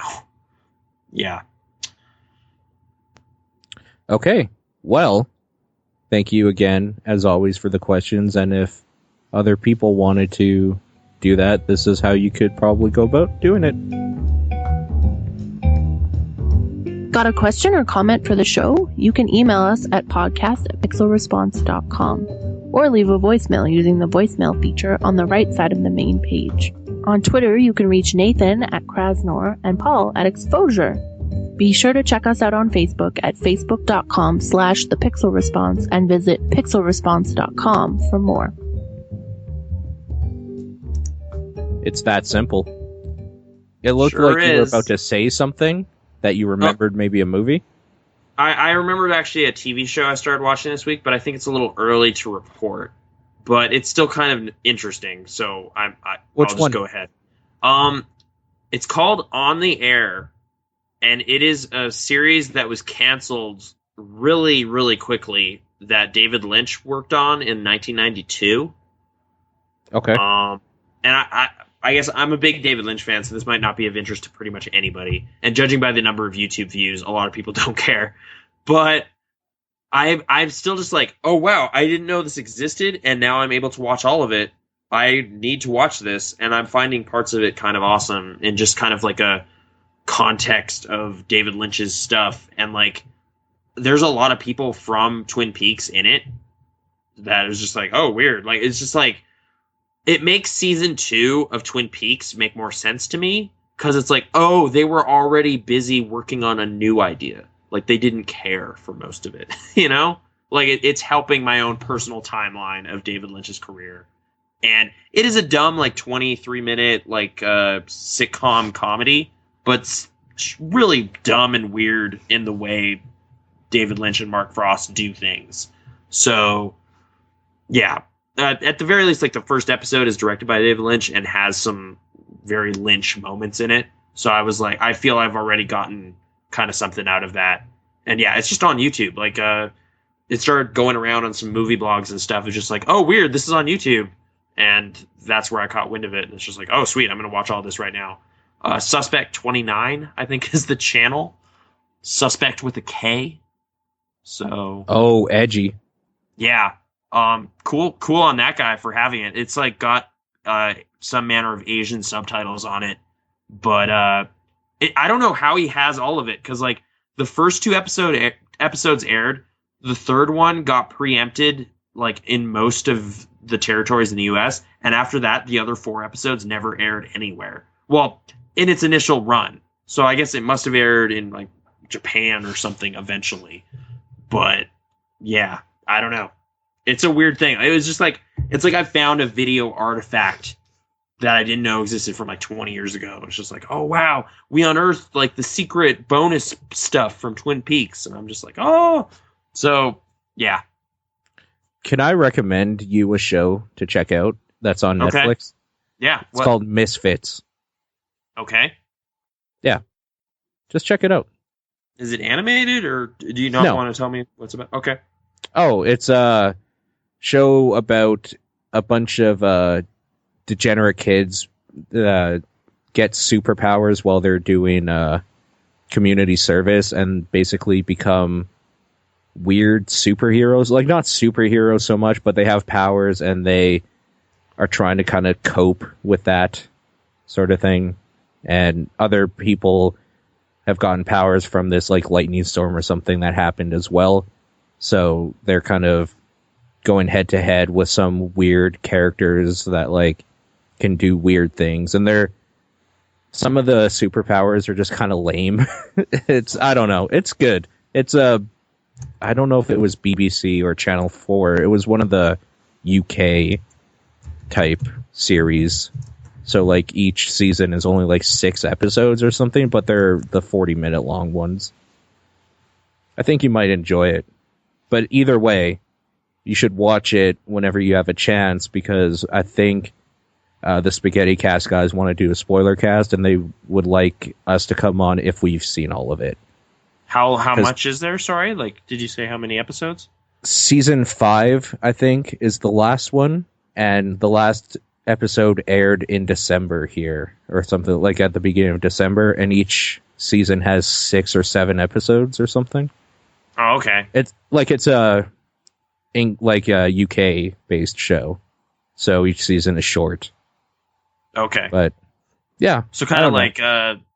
yeah. Okay. Well, thank you again, as always, for the questions. And if other people wanted to do that, this is how you could probably go about doing it. Got a question or comment for the show? You can email us at podcast@pixelresponse.com or leave a voicemail using the voicemail feature on the right side of the main page. On Twitter, you can reach Nathan at Krasnor and Paul at Exposure. Be sure to check us out on Facebook at facebook.com/thepixelresponse and visit pixelresponse.com for more. It's that simple. It looked Sure like you were is. about to say something that you remembered, maybe a movie. I remembered actually a TV show I started watching this week, but I think it's a little early to report. But it's still kind of interesting, so I'll just go ahead. It's called On the Air, and it is a series that was canceled really, really quickly that David Lynch worked on in 1992. Okay. And I guess I'm a big David Lynch fan, so this might not be of interest to pretty much anybody. And judging by the number of YouTube views, a lot of people don't care. But I'm still just like, oh wow, I didn't know this existed, and now I'm able to watch all of it. I need to watch this, and I'm finding parts of it kind of awesome, and just kind of like a context of David Lynch's stuff, and like there's a lot of people from Twin Peaks in it that is just like, oh, weird. Like, it's just like, it makes season 2 of Twin Peaks make more sense to me, because it's like, oh, they were already busy working on a new idea. Like, they didn't care for most of it, you know? Like, it's helping my own personal timeline of David Lynch's career. And it is a dumb, like, 23-minute, like, sitcom comedy, but it's really dumb and weird in the way David Lynch and Mark Frost do things. So, yeah. At the very least, like, the first episode is directed by David Lynch and has some very Lynch moments in it. So I was like, I feel I've already gotten kind of something out of that. And yeah, it's just on YouTube. Like, it started going around on some movie blogs and stuff. It's just like, oh, weird, this is on YouTube. And that's where I caught wind of it. And it's just like, oh, sweet, I'm going to watch all this right now. Suspect 29, I think, is the channel. Suspect with a K. So. Oh, edgy. Yeah. Cool on that guy for having it. It's like got some manner of Asian subtitles on it. But I don't know how he has all of it, because like the first 2 episodes aired. The third one got preempted like in most of the territories in the US, and after that the other 4 episodes never aired anywhere. Well, in its initial run. So I guess it must have aired in like Japan or something eventually. But yeah, I don't know. It's a weird thing. It was just like, it's like I found a video artifact that I didn't know existed from like 20 years ago. It's just like, oh wow, we unearthed like the secret bonus stuff from Twin Peaks. And I'm just like, oh. So, yeah. Can I recommend you a show to check out that's on Netflix? Yeah. It's called Misfits. Okay. Yeah. Just check it out. Is it animated, or do you not want to tell me what's about? Okay. Oh, it's a show about a bunch of degenerate kids get superpowers while they're doing community service and basically become weird superheroes. Like, not superheroes so much, but they have powers and they are trying to kind of cope with that sort of thing. And other people have gotten powers from this like lightning storm or something that happened as well. So they're kind of going head to head with some weird characters that like can do weird things. And some of the superpowers are just kind of lame. I don't know. It's good. I don't know if it was BBC or Channel 4. It was one of the UK type series. So like each season is only like 6 episodes or something, but they're the 40-minute long ones. I think you might enjoy it. But either way, you should watch it whenever you have a chance, because I think the Spaghetti Cast guys want to do a spoiler cast, and they would like us to come on if we've seen all of it. How much is there? Sorry, like, did you say how many episodes? Season 5, I think, is the last one, and the last episode aired in December here, or something, like at the beginning of December, and each season has 6 or 7 episodes or something. Oh, okay. It's a UK based show, so each season is short. Okay, but yeah, so kind of like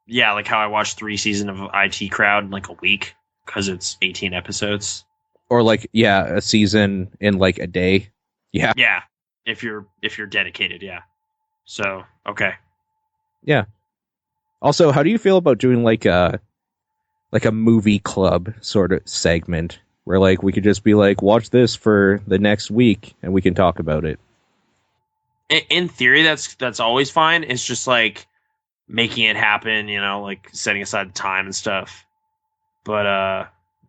like how I watched 3 seasons of IT Crowd in like a week because it's 18 episodes, or like a season in like a day. Yeah, if you're dedicated, yeah. So okay, yeah. Also, how do you feel about doing like a movie club sort of segment where like we could just be like, watch this for the next week and we can talk about it? In theory, that's always fine. It's just like making it happen, like setting aside the time and stuff. But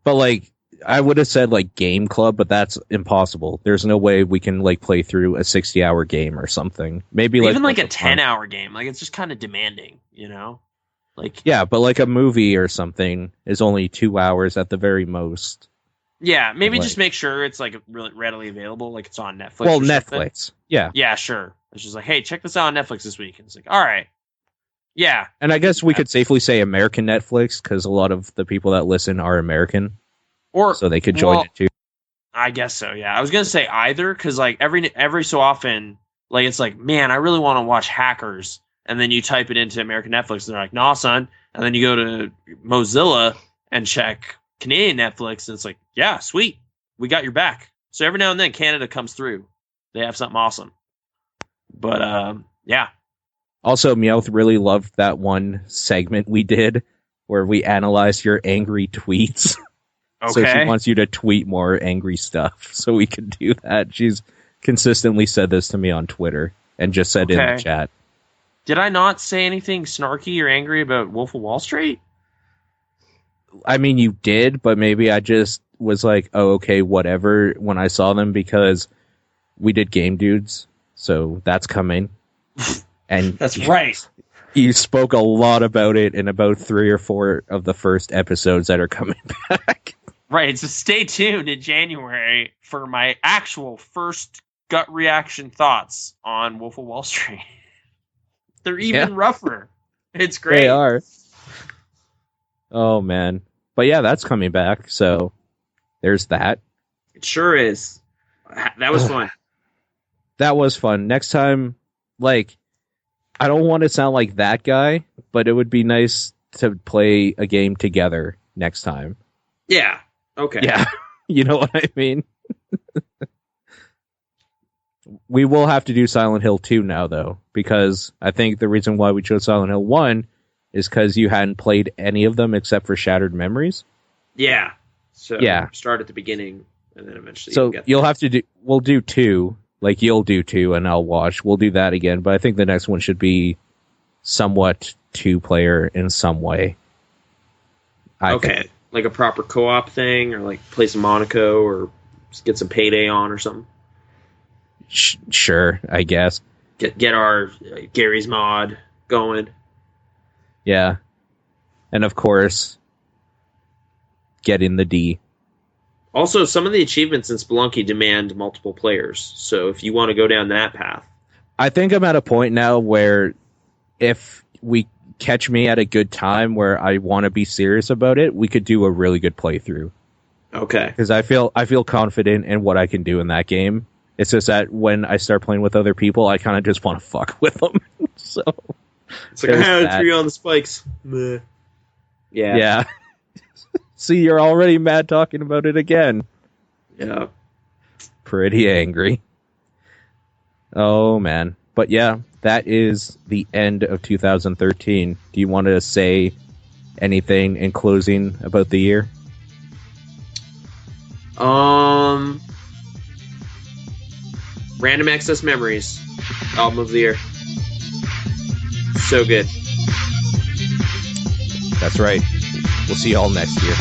like I would have said like game club, but that's impossible. There's no way we can like play through a 60-hour game or something. Maybe even like a 10-hour game. Like, it's just kind of demanding, Like, yeah, but like a movie or something is only 2 hours at the very most. Yeah, maybe just make sure it's like really readily available, like it's on Netflix. Well, or Netflix, something. Yeah, sure. It's just like, hey, check this out on Netflix this week. And it's like, all right, yeah. And I guess we could safely say American Netflix, because a lot of the people that listen are American, so they could join it too. I guess so. Yeah, I was gonna say either, because like every so often, like it's like, man, I really want to watch Hackers, and then you type it into American Netflix, and they're like, nah, son, and then you go to Mozilla and check Canadian Netflix, and it's like, yeah, sweet, we got your back. So every now and then Canada comes through. They have something awesome. But yeah. Also, Meowth really loved that one segment we did where we analyzed your angry tweets. Okay. So she wants you to tweet more angry stuff so we can do that. She's consistently said this to me on Twitter and just said in the chat. Did I not say anything snarky or angry about Wolf of Wall Street? I mean, you did, but maybe I just was like, oh, okay, whatever, when I saw them, because we did Game Dudes, so that's coming. And that's right. You spoke a lot about it in about 3 or 4 of the first episodes that are coming back. Right, so stay tuned in January for my actual first gut reaction thoughts on Wolf of Wall Street. They're even rougher. It's great. They are. Oh, man. But yeah, that's coming back, so there's that. It sure is. That was fun. That was fun. Next time, like, I don't want to sound like that guy, but it would be nice to play a game together next time. Yeah. Okay. Yeah. You know what I mean? We will have to do Silent Hill 2 now, though, because I think the reason why we chose Silent Hill 1 is because you hadn't played any of them except for Shattered Memories. Yeah. So start at the beginning, and then eventually so you'll have to do... We'll do 2. Like, you'll do 2, and I'll watch. We'll do that again, but I think the next one should be somewhat 2-player in some way. I think. Like a proper co-op thing, or like play some Monaco, or get some Payday on or something. Sure, I guess. Get our Gary's mod going. Yeah. And of course, get in the D. Also, some of the achievements in Spelunky demand multiple players, so if you want to go down that path. I think I'm at a point now where if we catch me at a good time where I want to be serious about it, we could do a really good playthrough. Okay. Because I feel confident in what I can do in that game. It's just that when I start playing with other people, I kind of just want to fuck with them. So it's like, I had 3 on the spikes. Bleh. Yeah. See, you're already mad talking about it again. Yeah. Pretty angry. Oh, man. But yeah, that is the end of 2013. Do you want to say anything in closing about the year? Random Access Memories, album of the year. So good. That's right. We'll see you all next year.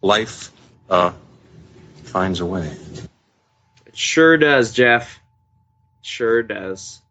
Life finds a way. It sure does, Jeff. Sure does.